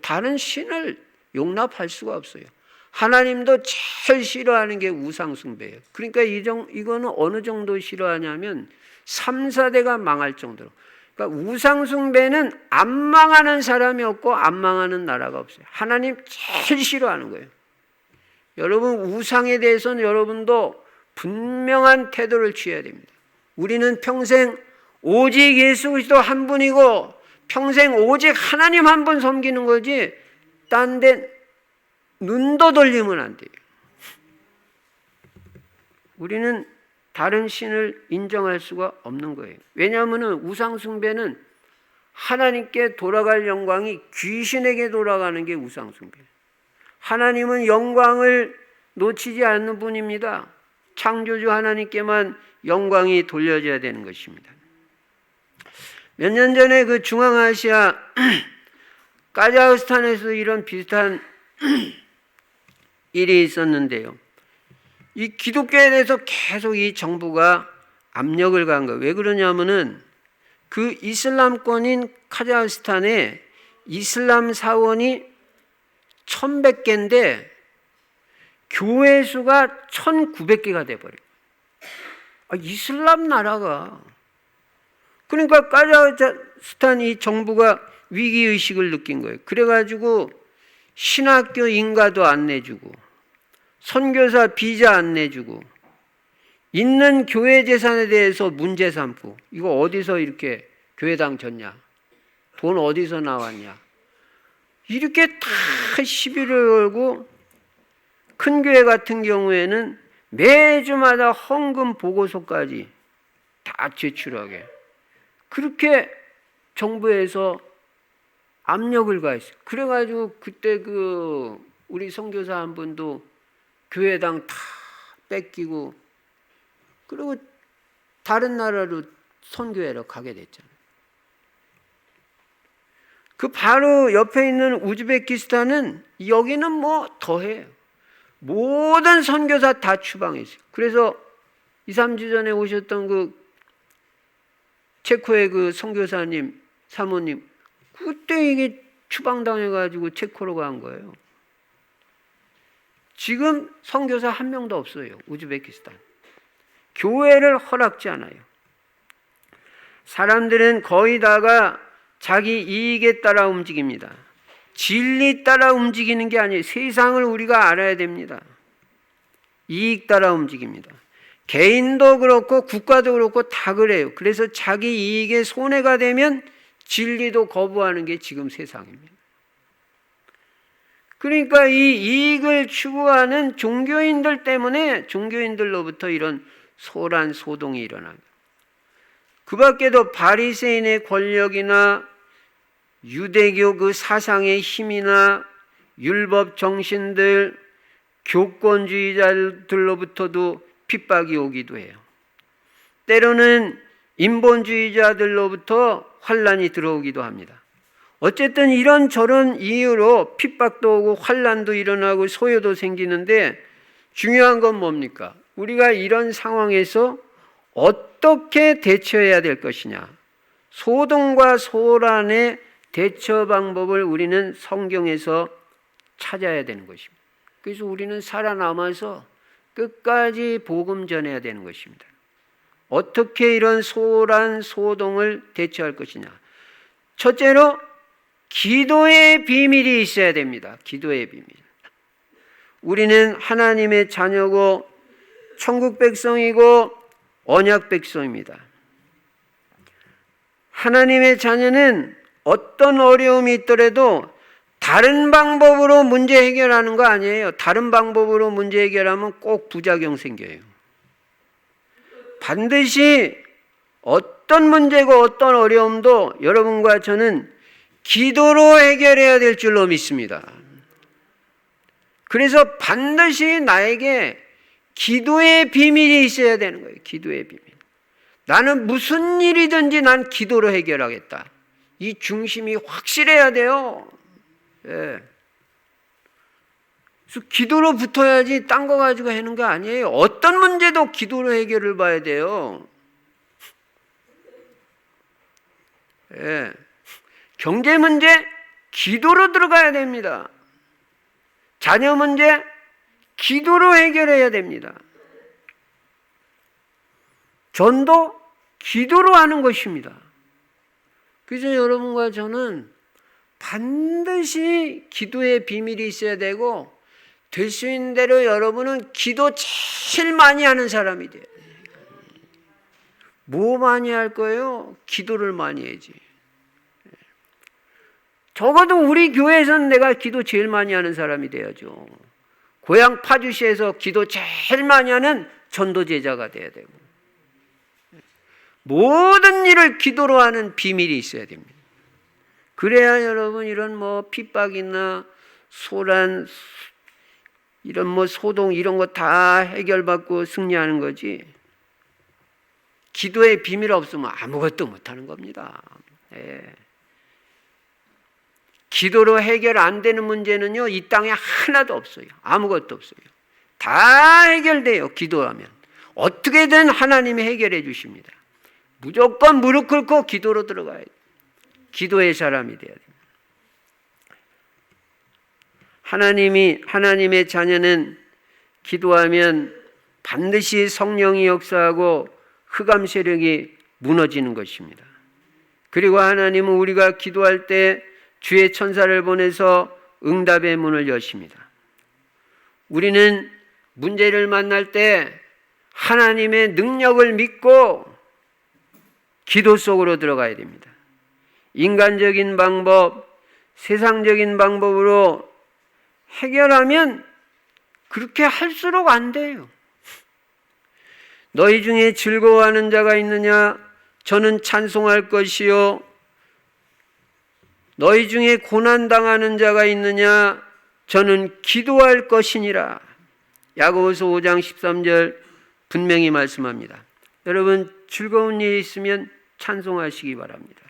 다른 신을 용납할 수가 없어요. 하나님도 제일 싫어하는 게 우상 숭배예요. 그러니까 이거는 어느 정도 싫어하냐면 3, 4대가 망할 정도로. 그러니까 우상 숭배는 안 망하는 사람이 없고 안 망하는 나라가 없어요. 하나님 제일 싫어하는 거예요. 여러분, 우상에 대해서는 여러분도 분명한 태도를 취해야 됩니다. 우리는 평생 오직 예수 그리스도 한 분이고 평생 오직 하나님 한 분 섬기는 거지 딴 데 눈도 돌리면 안 돼요. 우리는 다른 신을 인정할 수가 없는 거예요. 왜냐하면 우상 숭배는 하나님께 돌아갈 영광이 귀신에게 돌아가는 게 우상 숭배예요. 하나님은 영광을 놓치지 않는 분입니다. 창조주 하나님께만 영광이 돌려져야 되는 것입니다. 몇 년 전에 그 중앙아시아 카자흐스탄에서 이런 비슷한 일이 있었는데요. 이 기독교에 대해서 계속 이 정부가 압력을 가한 거예요. 왜 그러냐면은 그 이슬람권인 카자흐스탄에 이슬람 사원이 1100개인데 교회 수가 1900개가 돼버려요. 이슬람 나라가. 그러니까 카자흐스탄 이 정부가 위기의식을 느낀 거예요. 그래가지고 신학교 인가도 안 내주고 선교사 비자 안 내주고 있는 교회 재산에 대해서 문제 삼고 이거 어디서 이렇게 교회당 줬냐? 돈 어디서 나왔냐? 이렇게 다 시비를 걸고 큰 교회 같은 경우에는 매주마다 헌금 보고서까지 다 제출하게 그렇게 정부에서 압력을 가했어요. 그래가지고 그때 그 우리 선교사 한 분도 교회당 다 뺏기고 그리고 다른 나라로 선교회로 가게 됐잖아요. 그 바로 옆에 있는 우즈베키스탄은 여기는 뭐 더해요. 모든 선교사 다 추방했어요. 그래서 2, 3주 전에 오셨던 그 체코의 그 선교사님, 사모님, 그때 이게 추방당해가지고 체코로 간 거예요. 지금 선교사 한 명도 없어요. 우즈베키스탄. 교회를 허락지 않아요. 사람들은 거의 다가 자기 이익에 따라 움직입니다. 진리 따라 움직이는 게 아니에요. 세상을 우리가 알아야 됩니다. 이익 따라 움직입니다. 개인도 그렇고 국가도 그렇고 다 그래요. 그래서 자기 이익에 손해가 되면 진리도 거부하는 게 지금 세상입니다. 그러니까 이 이익을 추구하는 종교인들 때문에 종교인들로부터 이런 소란 소동이 일어나요. 그 밖에도 바리새인의 권력이나 유대교 그 사상의 힘이나 율법 정신들, 교권주의자들로부터도 핍박이 오기도 해요. 때로는 인본주의자들로부터 환란이 들어오기도 합니다. 어쨌든 이런저런 이유로 핍박도 오고 환란도 일어나고 소요도 생기는데 중요한 건 뭡니까? 우리가 이런 상황에서 어떻게 대처해야 될 것이냐? 소동과 소란의 대처 방법을 우리는 성경에서 찾아야 되는 것입니다. 그래서 우리는 살아남아서 끝까지 복음 전해야 되는 것입니다. 어떻게 이런 소란, 소동을 대처할 것이냐? 첫째로 기도의 비밀이 있어야 됩니다. 기도의 비밀. 우리는 하나님의 자녀고 천국 백성이고 언약 백성입니다. 하나님의 자녀는 어떤 어려움이 있더라도 다른 방법으로 문제 해결하는 거 아니에요. 다른 방법으로 문제 해결하면 꼭 부작용 생겨요. 반드시 어떤 문제고 어떤 어려움도 여러분과 저는 기도로 해결해야 될 줄로 믿습니다. 그래서 반드시 나에게 기도의 비밀이 있어야 되는 거예요. 기도의 비밀. 나는 무슨 일이든지 난 기도로 해결하겠다. 이 중심이 확실해야 돼요. 예. 그래서 기도로 붙어야지 딴 거 가지고 하는 거 아니에요. 어떤 문제도 기도로 해결을 봐야 돼요. 예. 경제 문제 기도로 들어가야 됩니다. 자녀 문제 기도로 해결해야 됩니다. 전도 기도로 하는 것입니다. 그래서 여러분과 저는 반드시 기도의 비밀이 있어야 되고 될 수 있는 대로 여러분은 기도 제일 많이 하는 사람이 돼요. 뭐 많이 할 거예요? 기도를 많이 해야지. 적어도 우리 교회에서는 내가 기도 제일 많이 하는 사람이 돼야죠. 고향 파주시에서 기도 제일 많이 하는 전도 제자가 돼야 되고 모든 일을 기도로 하는 비밀이 있어야 됩니다. 그래야 여러분 이런 뭐 핍박이나 소란 이런 뭐 소동 이런 거 다 해결받고 승리하는 거지. 기도의 비밀 없으면 아무것도 못하는 겁니다. 예. 기도로 해결 안 되는 문제는요, 이 땅에 하나도 없어요. 아무것도 없어요. 다 해결돼요, 기도하면. 어떻게든 하나님이 해결해 주십니다. 무조건 무릎 꿇고 기도로 들어가야 돼요. 기도의 사람이 돼야 됩니다. 하나님의 자녀는 기도하면 반드시 성령이 역사하고 흑암 세력이 무너지는 것입니다. 그리고 하나님은 우리가 기도할 때 주의 천사를 보내서 응답의 문을 여십니다. 우리는 문제를 만날 때 하나님의 능력을 믿고 기도 속으로 들어가야 됩니다. 인간적인 방법, 세상적인 방법으로 해결하면 그렇게 할수록 안 돼요. 너희 중에 즐거워하는 자가 있느냐? 저는 찬송할 것이요. 너희 중에 고난당하는 자가 있느냐? 저는 기도할 것이니라. 야고보서 5장 13절 분명히 말씀합니다. 여러분 즐거운 일이 있으면 찬송하시기 바랍니다.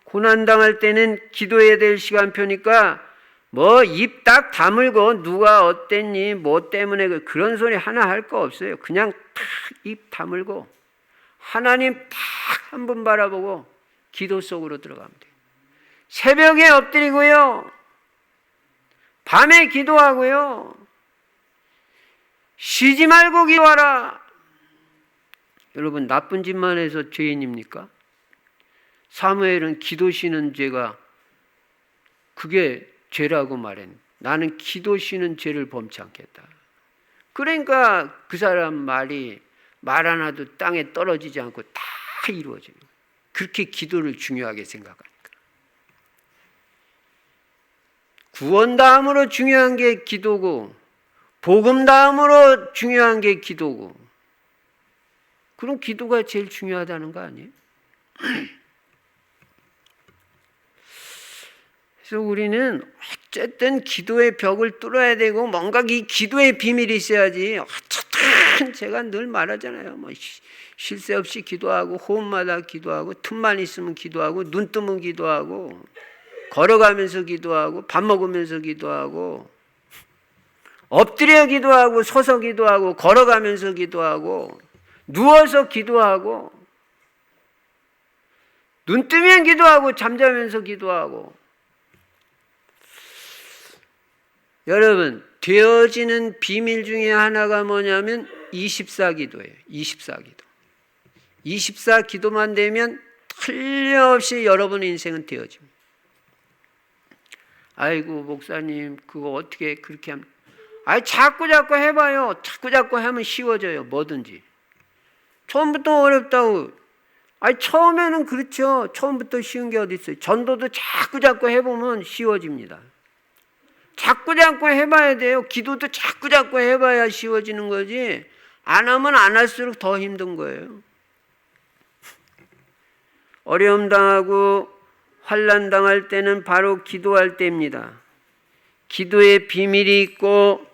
고난당할 때는 기도해야 될 시간표니까 뭐 입 딱 다물고 누가 어땠니 뭐 때문에 그런 소리 하나 할 거 없어요. 그냥 탁 입 다물고 하나님 딱 한 번 바라보고 기도 속으로 들어가면 돼요. 새벽에 엎드리고요. 밤에 기도하고요. 쉬지 말고 기도하라. 여러분 나쁜 짓만 해서 죄인입니까? 사무엘은 기도 쉬는 죄가 그게 죄라고 말했는데 나는 기도 쉬는 죄를 범치 않겠다. 그러니까 그 사람 말이 말 하나도 땅에 떨어지지 않고 다 이루어져요. 그렇게 기도를 중요하게 생각하니까. 구원 다음으로 중요한 게 기도고 복음 다음으로 중요한 게 기도고 그럼 기도가 제일 중요하다는 거 아니에요? 그래서 우리는 어쨌든 기도의 벽을 뚫어야 되고 뭔가 이 기도의 비밀이 있어야지. 어쨌든 제가 늘 말하잖아요. 뭐 쉴 새 없이 기도하고 호흡마다 기도하고 틈만 있으면 기도하고 눈 뜨면 기도하고 걸어가면서 기도하고 밥 먹으면서 기도하고 엎드려 기도하고 서서 기도하고 걸어가면서 기도하고 누워서 기도하고 눈 뜨면 기도하고 잠자면서 기도하고 여러분 되어지는 비밀 중에 하나가 뭐냐면 24기도예요. 24기도. 24기도만 되면 틀림없이 여러분 인생은 되어집니다. 아이고 목사님 그거 어떻게 그렇게 하면 자꾸 해봐요. 자꾸 하면 쉬워져요. 뭐든지. 처음부터 어렵다고. 처음에는 그렇죠. 처음부터 쉬운 게 어디 있어요. 전도도 자꾸 해보면 쉬워집니다. 자꾸 해봐야 돼요. 기도도 자꾸 해봐야 쉬워지는 거지. 안 하면 안 할수록 더 힘든 거예요. 어려움 당하고 환난 당할 때는 바로 기도할 때입니다. 기도의 비밀이 있고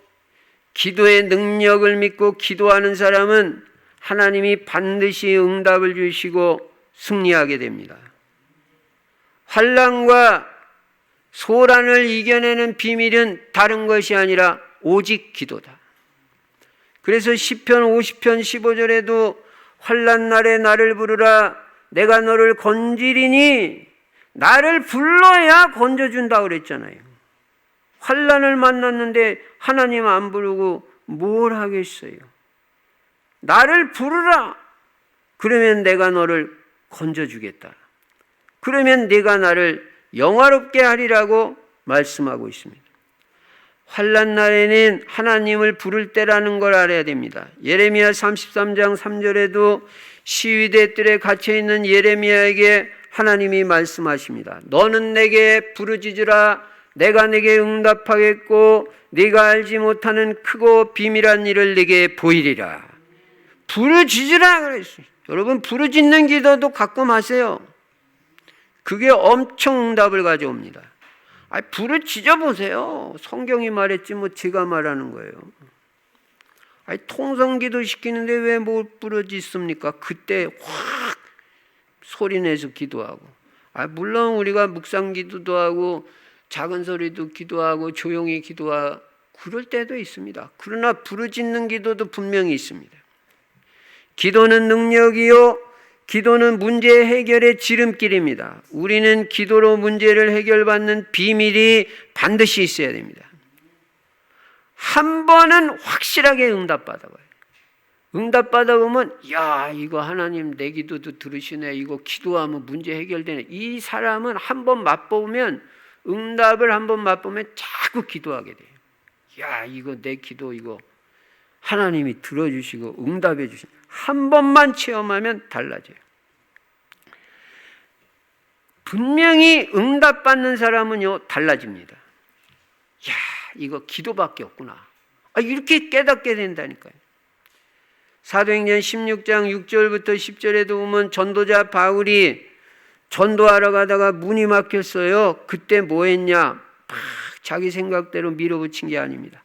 기도의 능력을 믿고 기도하는 사람은 하나님이 반드시 응답을 주시고 승리하게 됩니다. 환난과 소란을 이겨내는 비밀은 다른 것이 아니라 오직 기도다. 그래서 시편 50편 15절에도 환난 날에 나를 부르라 내가 너를 건지리니 나를 불러야 건져준다 그랬잖아요. 환난을 만났는데 하나님 안 부르고 뭘 하겠어요? 나를 부르라. 그러면 내가 너를 건져주겠다. 그러면 네가 나를 영화롭게 하리라고 말씀하고 있습니다. 환난 날에는 하나님을 부를 때라는 걸 알아야 됩니다. 예레미야 33장 3절에도 시위대 뜰에 갇혀있는 예레미야에게 하나님이 말씀하십니다. 너는 내게 부르짖으라 내가 네게 응답하겠고 네가 알지 못하는 크고 비밀한 일을 네게 보이리라. 부르짖으라 그랬어요. 여러분 부르짖는 기도도 가끔 하세요. 그게 엄청 응답을 가져옵니다. 부르짖어 보세요. 성경이 말했지 뭐 제가 말하는 거예요. 통성기도 시키는데 왜 못 부르짖습니까? 그때 확 소리내서 기도하고. 물론 우리가 묵상기도도 하고 작은 소리도 기도하고 조용히 기도하고 그럴 때도 있습니다. 그러나 부르짖는 기도도 분명히 있습니다. 기도는 능력이요 기도는 문제 해결의 지름길입니다. 우리는 기도로 문제를 해결받는 비밀이 반드시 있어야 됩니다. 한 번은 확실하게 응답받아봐요. 응답받아보면 야 이거 하나님 내 기도도 들으시네. 이거 기도하면 문제 해결되네. 이 사람은 한 번 맛보면 응답을 한 번 맛보면 자꾸 기도하게 돼요. 야 이거 내 기도 이거 하나님이 들어주시고 응답해 주시고 한 번만 체험하면 달라져요. 분명히 응답받는 사람은요 달라집니다. 야 이거 기도밖에 없구나. 이렇게 깨닫게 된다니까요. 사도행전 16장 6절부터 10절에도 보면 전도자 바울이 전도하러 가다가 문이 막혔어요. 그때 뭐 했냐? 막 자기 생각대로 밀어붙인 게 아닙니다.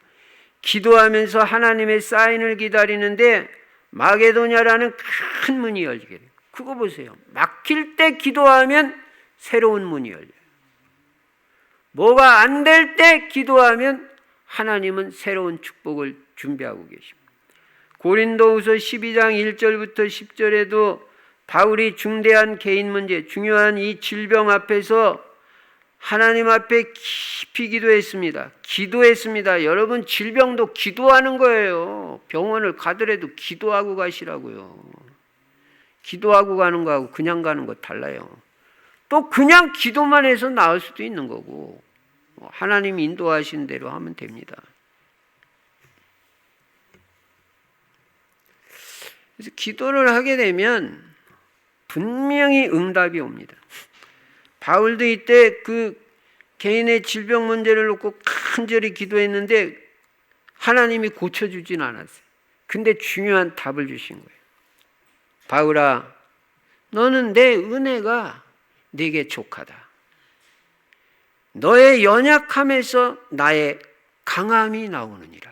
기도하면서 하나님의 사인을 기다리는데 마게도냐라는 큰 문이 열리게 돼요. 그거 보세요. 막힐 때 기도하면 새로운 문이 열려요. 뭐가 안 될 때 기도하면 하나님은 새로운 축복을 준비하고 계십니다. 고린도후서 12장 1절부터 10절에도 바울이 중대한 개인 문제, 중요한 이 질병 앞에서 하나님 앞에 깊이 기도했습니다. 여러분, 질병도 기도하는 거예요. 병원을 가더라도 기도하고 가시라고요. 기도하고 가는 거하고 그냥 가는 거 달라요. 또 그냥 기도만 해서 나을 수도 있는 거고, 하나님이 인도하신 대로 하면 됩니다. 그래서 기도를 하게 되면 분명히 응답이 옵니다. 바울도 이때 그 개인의 질병 문제를 놓고 간절히 기도했는데 하나님이 고쳐주진 않았어요. 근데 중요한 답을 주신 거예요. 바울아, 너는 내 은혜가 네게 족하다. 너의 연약함에서 나의 강함이 나오느니라.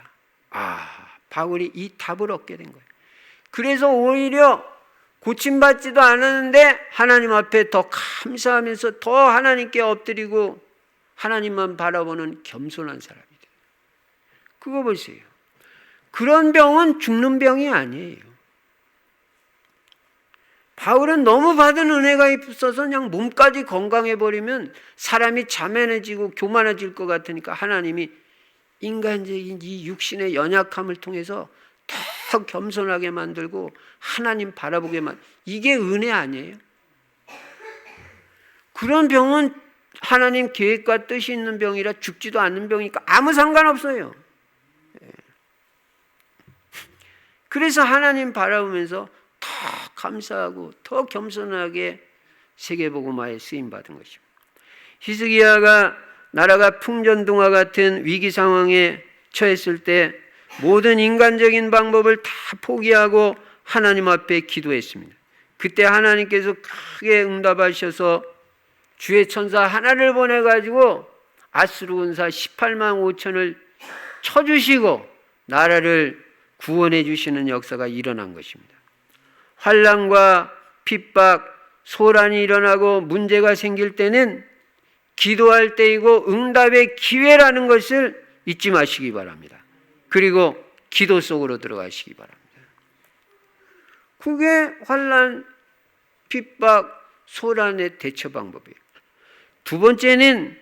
바울이 이 답을 얻게 된 거예요. 그래서 오히려 고침받지도 않았는데 하나님 앞에 더 감사하면서 더 하나님께 엎드리고 하나님만 바라보는 겸손한 사람이 돼요. 그거 보세요. 그런 병은 죽는 병이 아니에요. 바울은 너무 받은 은혜가 있어서 그냥 몸까지 건강해버리면 사람이 자만해지고 교만해질 것 같으니까 하나님이 인간적인 이 육신의 연약함을 통해서 더 겸손하게 만들고 하나님 바라보게 이게 은혜 아니에요? 그런 병은 하나님 계획과 뜻이 있는 병이라 죽지도 않는 병이니까 아무 상관없어요. 그래서 하나님 바라보면서 더 감사하고 더 겸손하게 세계복음화에 쓰임받은 것입니다. 히스기야가 나라가 풍전등화 같은 위기 상황에 처했을 때 모든 인간적인 방법을 다 포기하고 하나님 앞에 기도했습니다. 그때 하나님께서 크게 응답하셔서 주의 천사 하나를 보내가지고 아수르 군사 18만 5천을 쳐주시고 나라를 구원해 주시는 역사가 일어난 것입니다. 환난과 핍박, 소란이 일어나고 문제가 생길 때는 기도할 때이고 응답의 기회라는 것을 잊지 마시기 바랍니다. 그리고 기도 속으로 들어가시기 바랍니다. 그게 환난, 핍박, 소란의 대처 방법이에요. 두 번째는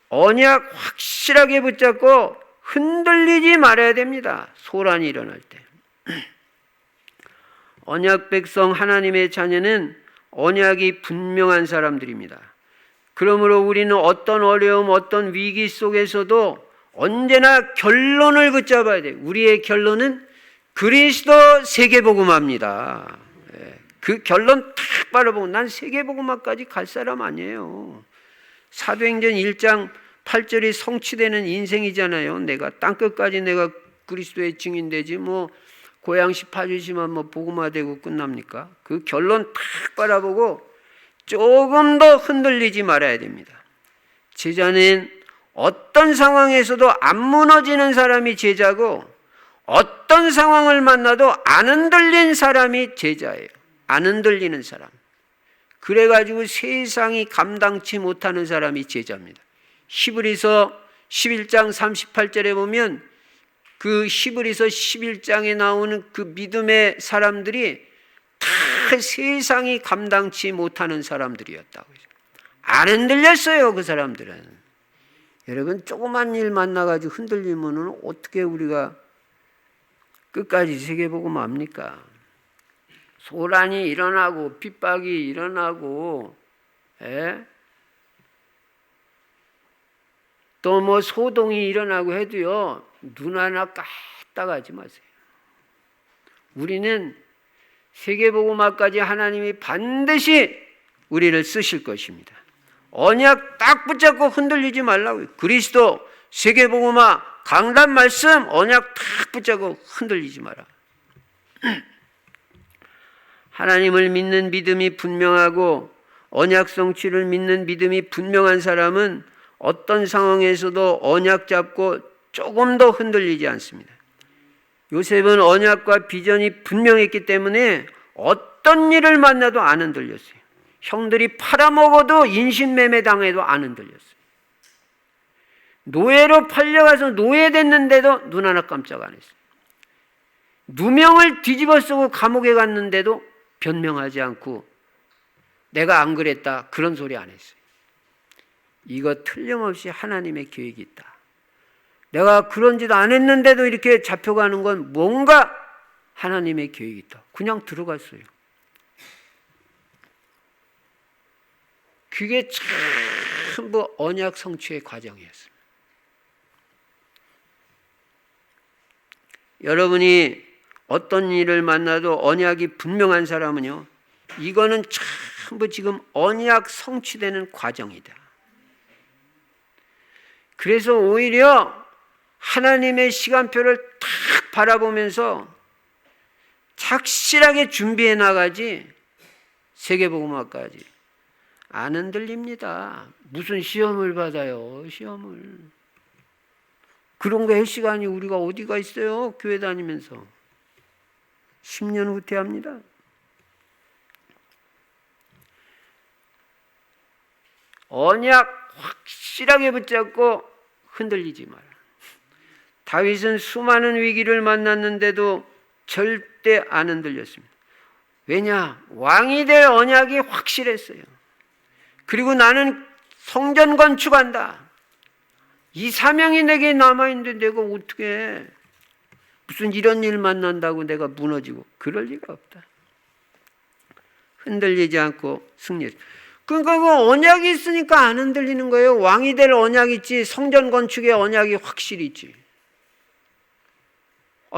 언약 확실하게 붙잡고 흔들리지 말아야 됩니다. 소란이 일어날 때. 언약 백성 하나님의 자녀는 언약이 분명한 사람들입니다. 그러므로 우리는 어떤 어려움, 어떤 위기 속에서도 언제나 결론을 붙잡아야 돼요. 우리의 결론은 그리스도 세계복음화입니다. 그 결론 탁 바라보고 난 세계복음화까지 갈 사람 아니에요. 사도행전 1장 8절이 성취되는 인생이잖아요. 내가 땅끝까지 내가 그리스도의 증인되지 뭐 고양시 파주시만 뭐 복음화되고 끝납니까? 그 결론 탁 바라보고 조금 더 흔들리지 말아야 됩니다. 제자는 어떤 상황에서도 안 무너지는 사람이 제자고 어떤 상황을 만나도 안 흔들린 사람이 제자예요. 안 흔들리는 사람. 그래가지고 세상이 감당치 못하는 사람이 제자입니다. 히브리서 11장 38절에 보면 그 히브리서 11장에 나오는 그 믿음의 사람들이 다 세상이 감당치 못하는 사람들이었다고. 안 흔들렸어요, 그 사람들은. 여러분, 조그만 일 만나가지고 흔들리면 어떻게 우리가 끝까지 세계복음 압니까? 소란이 일어나고 핍박이 일어나고 또 뭐 소동이 일어나고 해도요, 눈 하나 까딱 하지 마세요. 우리는 세계복음화까지 하나님이 반드시 우리를 쓰실 것입니다. 언약 딱 붙잡고 흔들리지 말라고요. 그리스도 세계복음화 강단 말씀 언약 딱 붙잡고 흔들리지 마라. 하나님을 믿는 믿음이 분명하고 언약 성취를 믿는 믿음이 분명한 사람은 어떤 상황에서도 언약 잡고 조금 더 흔들리지 않습니다. 요셉은 언약과 비전이 분명했기 때문에 어떤 일을 만나도 안 흔들렸어요. 형들이 팔아먹어도 인신매매 당해도 안 흔들렸어요. 노예로 팔려가서 노예됐는데도 눈 하나 깜짝 안 했어요. 누명을 뒤집어 쓰고 감옥에 갔는데도 변명하지 않고 내가 안 그랬다 그런 소리 안 했어요. 이거 틀림없이 하나님의 계획이 있다. 내가 그런 짓 안 했는데도 이렇게 잡혀가는 건 뭔가 하나님의 계획이 있다. 그냥 들어갔어요. 그게 전부 언약 성취의 과정이었습니다. 여러분이 어떤 일을 만나도 언약이 분명한 사람은요, 이거는 전부 지금 언약 성취되는 과정이다. 그래서 오히려 하나님의 시간표를 탁 바라보면서 착실하게 준비해 나가지, 세계복음화까지 안 흔들립니다. 무슨 시험을 받아요, 시험을. 그런 거 할 시간이 우리가 어디가 있어요, 교회 다니면서. 10년 후퇴합니다. 언약 확실하게 붙잡고 흔들리지 마라. 다윗은 수많은 위기를 만났는데도 절대 안 흔들렸습니다. 왜냐? 왕이 될 언약이 확실했어요. 그리고 나는 성전 건축한다. 이 사명이 내게 남아있는데 내가 어떻게 해? 무슨 이런 일 만난다고 내가 무너지고 그럴 리가 없다. 흔들리지 않고 승리했다. 그러니까 그 언약이 있으니까 안 흔들리는 거예요. 왕이 될 언약이 있지, 성전 건축의 언약이 확실히 있지.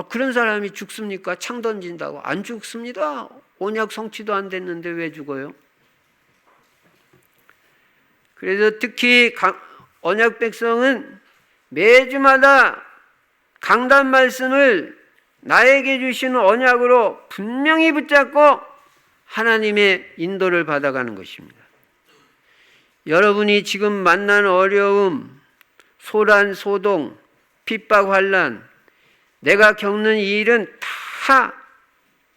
그런 사람이 죽습니까? 창 던진다고. 안 죽습니다. 언약 성취도 안 됐는데 왜 죽어요? 그래서 특히 언약 백성은 매주마다 강단 말씀을 나에게 주시는 언약으로 분명히 붙잡고 하나님의 인도를 받아가는 것입니다. 여러분이 지금 만난 어려움, 소란, 소동, 핍박, 환난, 내가 겪는 이 일은 다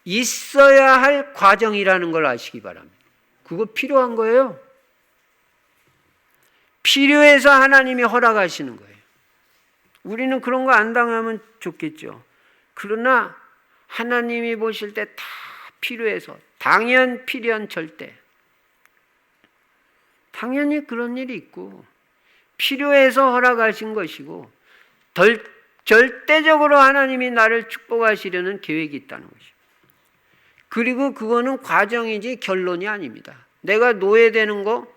있어야 할 과정이라는 걸 아시기 바랍니다. 그거 필요한 거예요. 필요해서 하나님이 허락하시는 거예요. 우리는 그런 거 안 당하면 좋겠죠. 그러나 하나님이 보실 때 다 필요해서, 당연, 필연, 절대. 당연히 그런 일이 있고 필요해서 허락하신 것이고 절대적으로 하나님이 나를 축복하시려는 계획이 있다는 것입니다. 그리고 그거는 과정이지 결론이 아닙니다. 내가 노예되는 거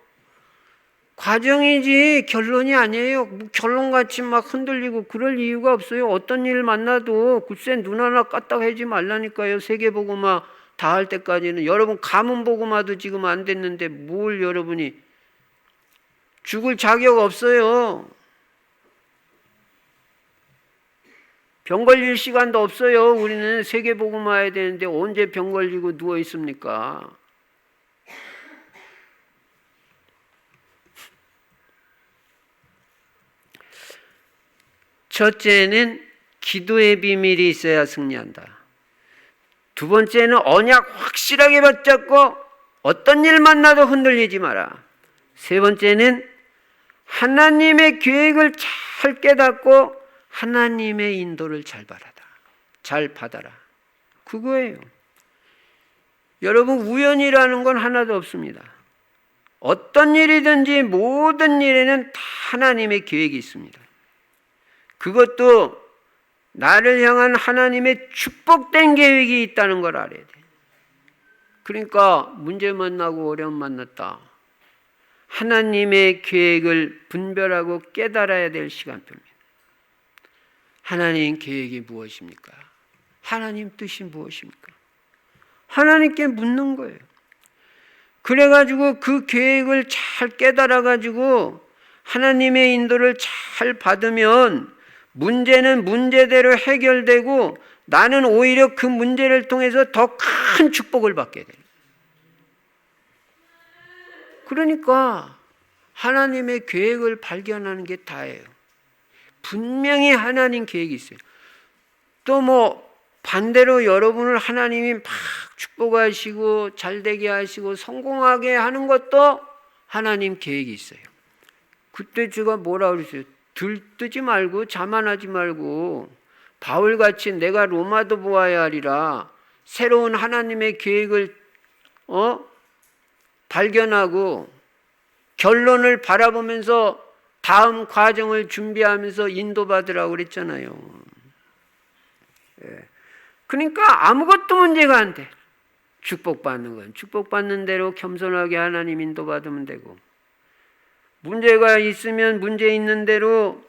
과정이지 결론이 아니에요. 결론같이 막 흔들리고 그럴 이유가 없어요. 어떤 일 만나도 글쎄 눈 하나 까딱하지 말라니까요. 세계복음화 다 할 때까지는. 여러분 가문복음화도 지금 안 됐는데 뭘 여러분이 죽을 자격 없어요. 병 걸릴 시간도 없어요. 우리는 세계복음화 해야 되는데 언제 병 걸리고 누워 있습니까? 첫째는 기도의 비밀이 있어야 승리한다. 두 번째는 언약 확실하게 붙잡고 어떤 일 만나도 흔들리지 마라. 세 번째는 하나님의 계획을 잘 깨닫고 하나님의 인도를 잘 받아라. 그거예요. 여러분 우연이라는 건 하나도 없습니다. 어떤 일이든지 모든 일에는 다 하나님의 계획이 있습니다. 그것도 나를 향한 하나님의 축복된 계획이 있다는 걸 알아야 돼. 그러니까 문제 만나고 어려움 만났다. 하나님의 계획을 분별하고 깨달아야 될 시간표입니다. 하나님 계획이 무엇입니까? 하나님 뜻이 무엇입니까? 하나님께 묻는 거예요. 그래가지고 그 계획을 잘 깨달아가지고 하나님의 인도를 잘 받으면 문제는 문제대로 해결되고 나는 오히려 그 문제를 통해서 더 큰 축복을 받게 돼요. 그러니까 하나님의 계획을 발견하는 게 다예요. 분명히 하나님 계획이 있어요. 또 뭐 반대로 여러분을 하나님이 막 축복하시고 잘되게 하시고 성공하게 하는 것도 하나님 계획이 있어요. 그때 제가 뭐라 그랬어요? 들뜨지 말고 자만하지 말고 바울같이 내가 로마도 보아야 하리라 새로운 하나님의 계획을 발견하고 결론을 바라보면서 다음 과정을 준비하면서 인도받으라고 그랬잖아요. 그러니까 아무것도 문제가 안 돼. 축복받는 건 축복받는 대로 겸손하게 하나님 인도받으면 되고, 문제가 있으면 문제 있는 대로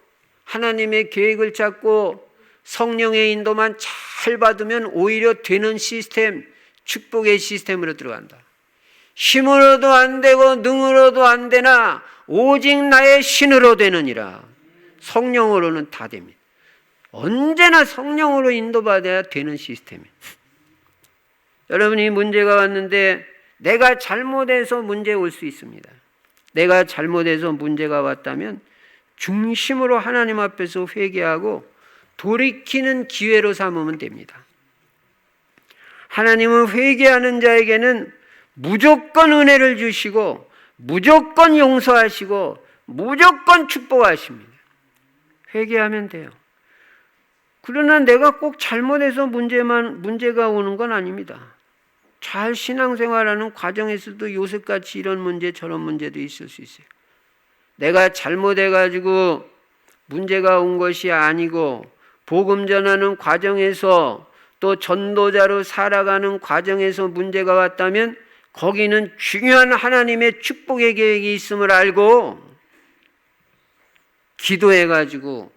하나님의 계획을 찾고 성령의 인도만 잘 받으면 오히려 되는 시스템, 축복의 시스템으로 들어간다. 힘으로도 안 되고 능으로도 안 되나 오직 나의 신으로 되느니라. 성령으로는 다 됩니다. 언제나 성령으로 인도받아야 되는 시스템이에요. 여러분이 문제가 왔는데 내가 잘못해서 문제 올 수 있습니다. 내가 잘못해서 문제가 왔다면 중심으로 하나님 앞에서 회개하고 돌이키는 기회로 삼으면 됩니다. 하나님은 회개하는 자에게는 무조건 은혜를 주시고 무조건 용서하시고 무조건 축복하십니다. 회개하면 돼요. 그러나 내가 꼭 잘못해서 문제가 오는 건 아닙니다. 잘 신앙생활하는 과정에서도 요셉같이 이런 문제 저런 문제도 있을 수 있어요. 내가 잘못해가지고 문제가 온 것이 아니고 복음 전하는 과정에서 또 전도자로 살아가는 과정에서 문제가 왔다면 거기는 중요한 하나님의 축복의 계획이 있음을 알고 기도해가지고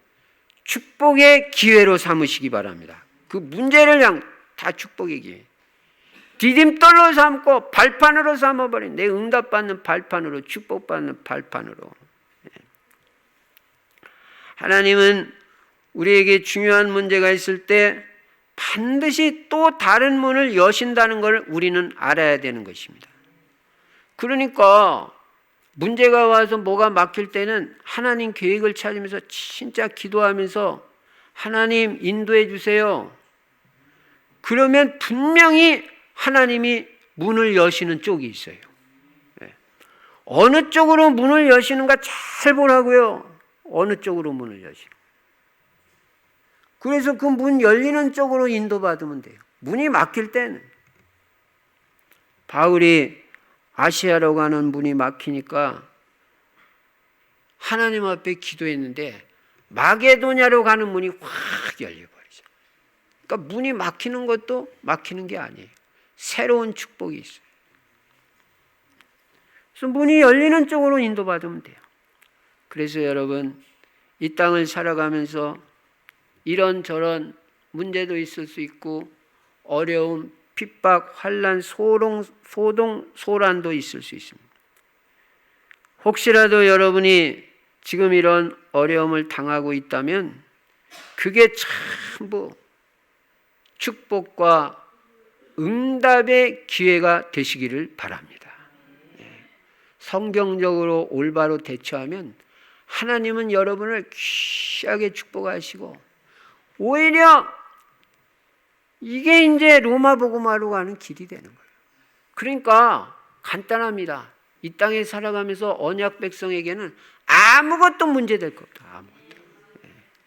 축복의 기회로 삼으시기 바랍니다. 그 문제를 그냥 다 축복의 기회. 디딤돌로 삼고 발판으로 삼아버린, 내 응답받는 발판으로, 축복받는 발판으로. 하나님은 우리에게 중요한 문제가 있을 때 반드시 또 다른 문을 여신다는 걸 우리는 알아야 되는 것입니다. 그러니까 문제가 와서 뭐가 막힐 때는 하나님 계획을 찾으면서 진짜 기도하면서 하나님 인도해 주세요. 그러면 분명히 하나님이 문을 여시는 쪽이 있어요. 어느 쪽으로 문을 여시는가 잘 보라고요. 어느 쪽으로 문을 여시는가. 그래서 그 문 열리는 쪽으로 인도받으면 돼요. 문이 막힐 때는. 바울이 아시아로 가는 문이 막히니까 하나님 앞에 기도했는데 마게도냐로 가는 문이 확 열려버리죠. 그러니까 문이 막히는 것도 막히는 게 아니에요. 새로운 축복이 있어요. 그래서 문이 열리는 쪽으로 인도받으면 돼요. 그래서 여러분, 이 땅을 살아가면서 이런저런 문제도 있을 수 있고 어려움, 핍박, 환난, 소란도 있을 수 있습니다. 혹시라도 여러분이 지금 이런 어려움을 당하고 있다면 그게 전부 축복과 응답의 기회가 되시기를 바랍니다. 성경적으로 올바로 대처하면 하나님은 여러분을 귀하게 축복하시고 오히려 이게 이제 로마 복음화로 가는 길이 되는 거예요. 그러니까 간단합니다. 이 땅에 살아가면서 언약 백성에게는 아무것도 문제될 것 없다.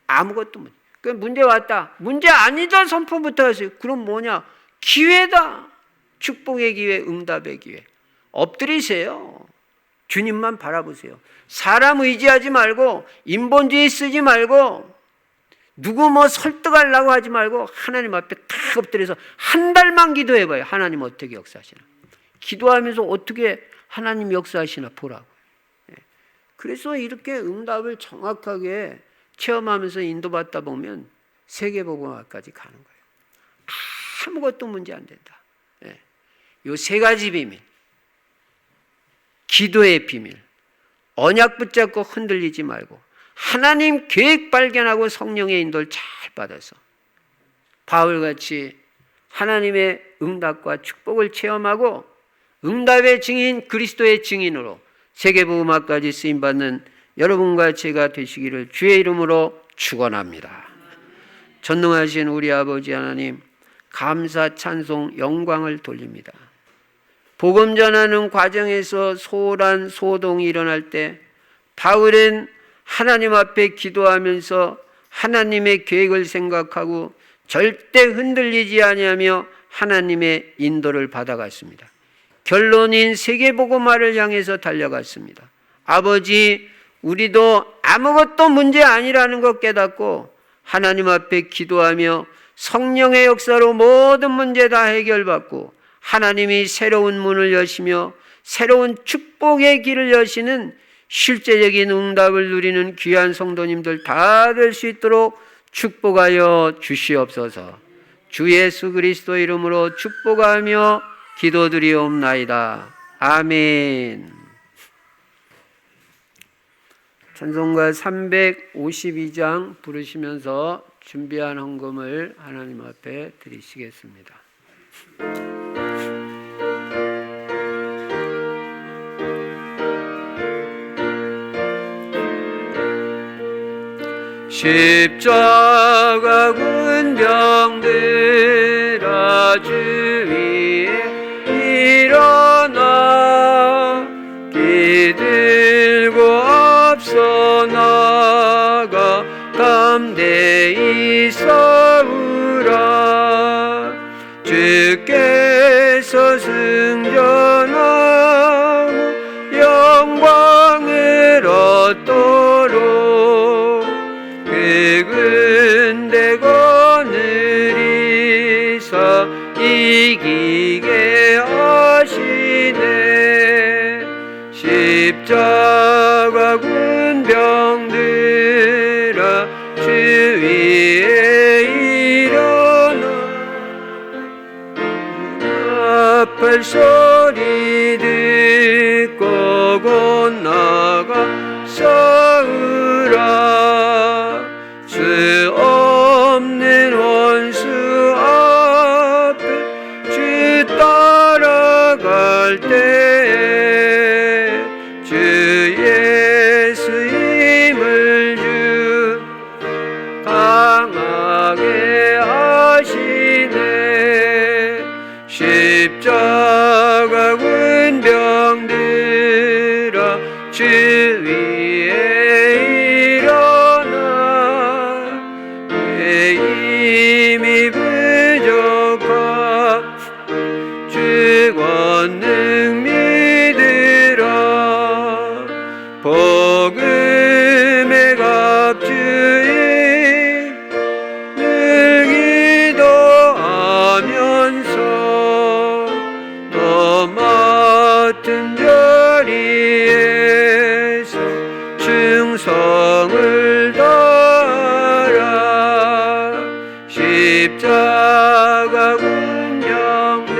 아무것도 문제. 그 문제 왔다. 문제 아니다 선포부터 하세요. 그럼 뭐냐? 기회다. 축복의 기회, 응답의 기회. 엎드리세요. 주님만 바라보세요. 사람 의지하지 말고 인본주의 쓰지 말고 누구 설득하려고 하지 말고 하나님 앞에 탁 엎드려서 한 달만 기도해봐요. 하나님 어떻게 역사하시나. 기도하면서 어떻게 하나님 역사하시나 보라고. 그래서 이렇게 응답을 정확하게 체험하면서 인도받다 보면 세계복음화까지 가는 거예요. 아무것도 문제 안 된다. 요 세 가지 비밀. 기도의 비밀. 언약 붙잡고 흔들리지 말고 하나님 계획 발견하고 성령의 인도를 잘 받아서 바울같이 하나님의 응답과 축복을 체험하고 응답의 증인, 그리스도의 증인으로 세계복음화까지 쓰임받는 여러분과 제가 되시기를 주의 이름으로 축원합니다. 전능하신 우리 아버지 하나님, 감사, 찬송, 영광을 돌립니다. 복음 전하는 과정에서 소란, 소동이 일어날 때 바울은 하나님 앞에 기도하면서 하나님의 계획을 생각하고 절대 흔들리지 아니하며 하나님의 인도를 받아갔습니다. 결론인 세계복음화를 향해서 달려갔습니다. 아버지, 우리도 아무것도 문제 아니라는 것 깨닫고 하나님 앞에 기도하며 성령의 역사로 모든 문제 다 해결받고 하나님이 새로운 문을 여시며 새로운 축복의 길을 여시는 실제적인 응답을 누리는 귀한 성도님들 다 될 수 있도록 축복하여 주시옵소서. 주 예수 그리스도 이름으로 축복하며 기도드리옵나이다. 아멘. 찬송가 352장 부르시면서 준비한 헌금을 하나님 앞에 드리시겠습니다. 십자가 군병들아 주 위에 일어나 기들고 앞서 나가 담대히 싸우라. 주께서 승전하고 영광을 얻도록 그 군대 거느리사 이기게 하시네. 십자가 군병들아 주 위에 일어나 아플 소리 듣고 곧 나가 싸우라. 수 없는 원수 앞에 주 따라갈 때에 주 예수 힘을 주 강하게 하시네. 십자가 군병들아 주 위에 일어나 내 힘이 부족하 주 권능 믿으라. 복음의 갑주에 늘 기도하면서 너 맡은 자리에서 충성을 다하라. 십자가 군병들아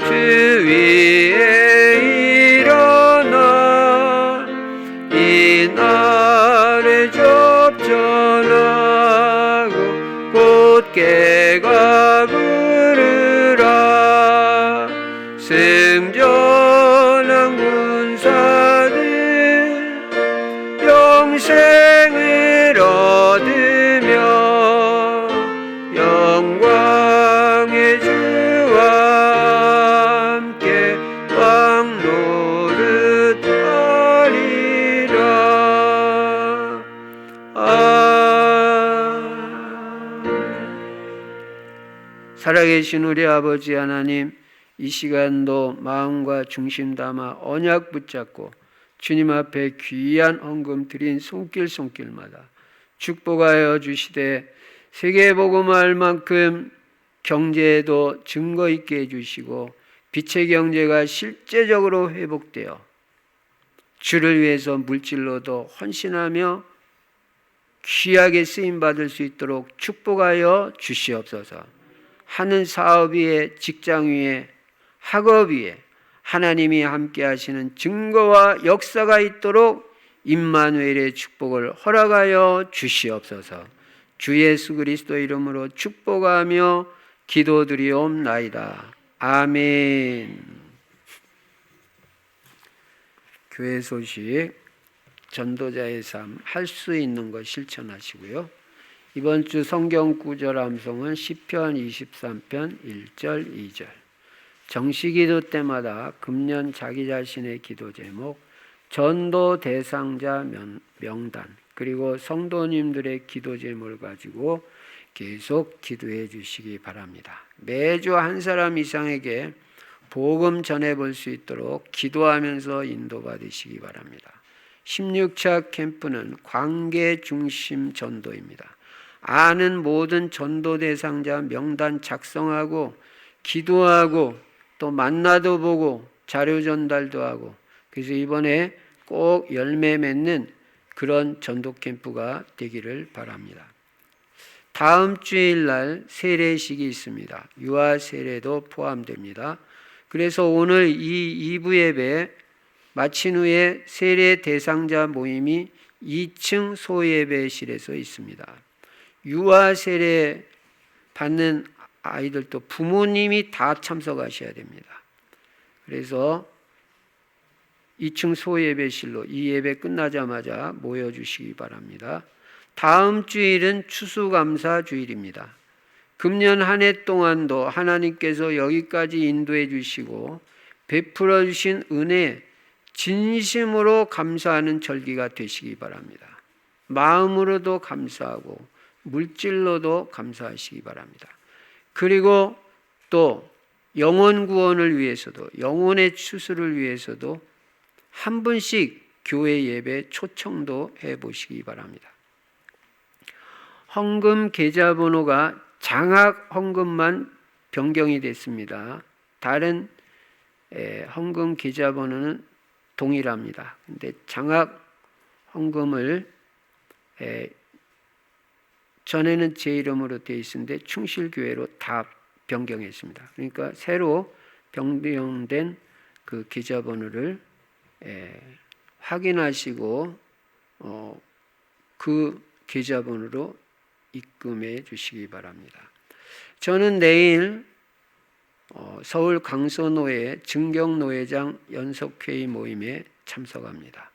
주 위에 일어나 이 날에 접전하고 곧게가 부르라. 승전한 군사들 영생을 얻으며 영광의 주와 함께 왕 노릇하리라. 살아계신 우리 아버지 하나님, 이 시간도 마음과 중심 담아 언약 붙잡고 주님 앞에 귀한 헌금 드린 손길마다 축복하여 주시되 세계복음화할 만큼 경제에도 증거 있게 해주시고 빛의 경제가 실제적으로 회복되어 주를 위해서 물질로도 헌신하며 귀하게 쓰임받을 수 있도록 축복하여 주시옵소서. 하는 사업 위에, 직장 위에, 학업 위에 하나님이 함께 하시는 증거와 역사가 있도록 임마누엘의 축복을 허락하여 주시옵소서. 주 예수 그리스도 이름으로 축복하며 기도드리옵나이다. 아멘. 교회 소식, 전도자의 삶, 할 수 있는 것 실천하시고요. 이번 주 성경 구절 암송은 시편 23편 1절 2절. 정시기도 때마다 금년 자기 자신의 기도 제목 전도 대상자 명단, 그리고 성도님들의 기도 제목을 가지고 계속 기도해 주시기 바랍니다. 매주 한 사람 이상에게 복음 전해볼 수 있도록 기도하면서 인도받으시기 바랍니다. 16차 캠프는 관계 중심 전도입니다. 아는 모든 전도 대상자 명단 작성하고 기도하고 또 만나도 보고 자료 전달도 하고, 그래서 이번에 꼭 열매 맺는 그런 전도 캠프가 되기를 바랍니다. 다음 주일날 세례식이 있습니다. 유아 세례도 포함됩니다. 그래서 오늘 이 2부 예배 마친 후에 세례 대상자 모임이 2층 소예배실에서 있습니다. 유아 세례 받는 아이들도 부모님이 다 참석하셔야 됩니다. 그래서 2층 소예배실로 이 예배 끝나자마자 모여주시기 바랍니다. 다음 주일은 추수감사 주일입니다. 금년 한 해 동안도 하나님께서 여기까지 인도해 주시고 베풀어 주신 은혜 진심으로 감사하는 절기가 되시기 바랍니다. 마음으로도 감사하고 물질로도 감사하시기 바랍니다. 그리고 또 영혼 구원을 위해서도, 영혼의 추수를 위해서도 한 분씩 교회 예배 초청도 해보시기 바랍니다. 헌금 계좌번호가 장학 헌금만 변경이 됐습니다. 다른 헌금 계좌번호는 동일합니다. 근데 장학 헌금을 전에는 제 이름으로 되어 있었는데 충실교회로 다 변경했습니다. 그러니까 새로 변경된 그 계좌번호를 확인하시고 그 계좌번호로 입금해 주시기 바랍니다. 저는 내일 서울 강서노회 증경노회장 연석회의 모임에 참석합니다.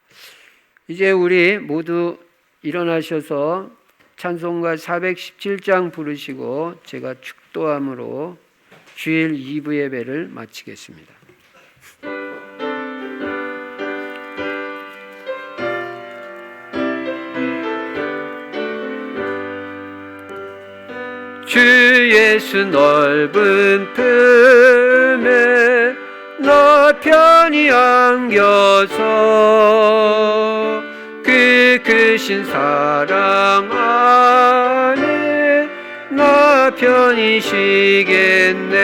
이제 우리 모두 일어나셔서 찬송가 417장 부르시고 제가 축도함으로 주일 2부 예배를 마치겠습니다. 주 예수 넓은 품에 너 편히 안겨서 그 크신 사랑 안에 나 편히 쉬겠네.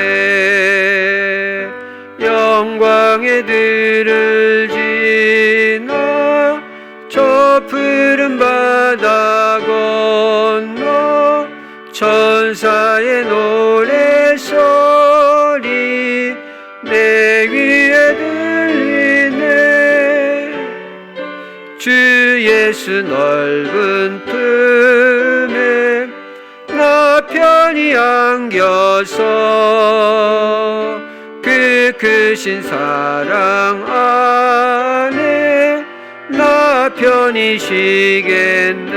영광의 들을 지나 저 푸른 바다 건너 천사의 노래소리 내 귀에 들리네. 주 예수 넓은 품에 나 편히 안겨서 그 크신 사랑 안에 나 편히 쉬겠네.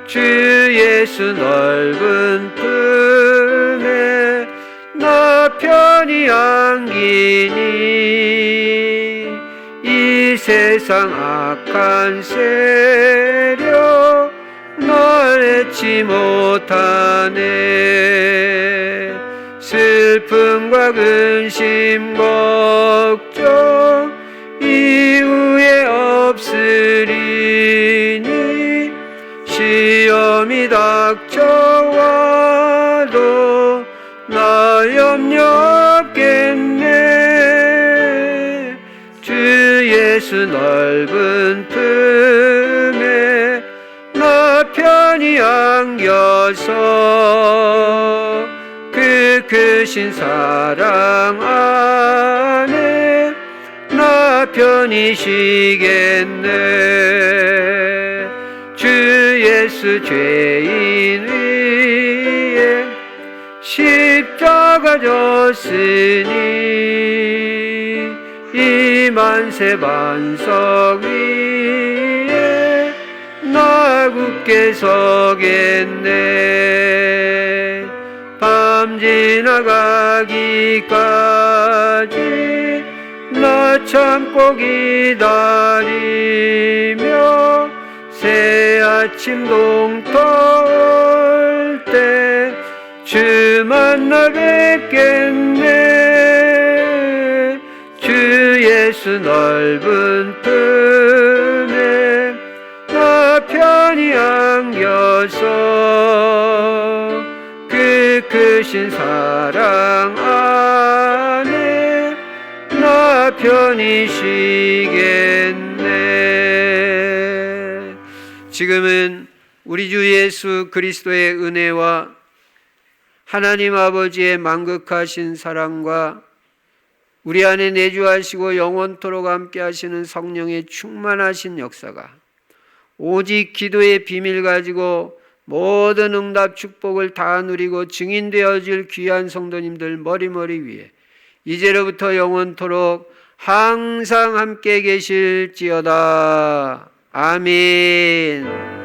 주 예수 넓은 품에 나 편히 안기니 이 세상 악한 세력 널 잊지 못하네. 슬픔과 근심 걱정 이후에 없으리니 시험이 닥쳐와도 나 염려 없겠네. 주 예수 넓은 품에 나 편히 안겨서 그 크신 사랑 안에 나 편히 쉬겠네. 주 예수 죄인 위에 십자가 졌으니 이 만세 반석 위에 나 굳게 서겠네. 밤 지나가기까지 나 참고 기다리며 새 아침 동토할 때 주 만나 뵙겠네. 주 예수 넓은 품에 나 편히 안겨서 그 크신 사랑 안에 나 편히 쉬겠네. 지금은 우리 주 예수 그리스도의 은혜와 하나님 아버지의 만극하신 사랑과 우리 안에 내주하시고 영원토록 함께 하시는 성령의 충만하신 역사가 오직 기도의 비밀 가지고 모든 응답 축복을 다 누리고 증인되어질 귀한 성도님들 머리머리 위에 이제로부터 영원토록 항상 함께 계실지어다. 아멘.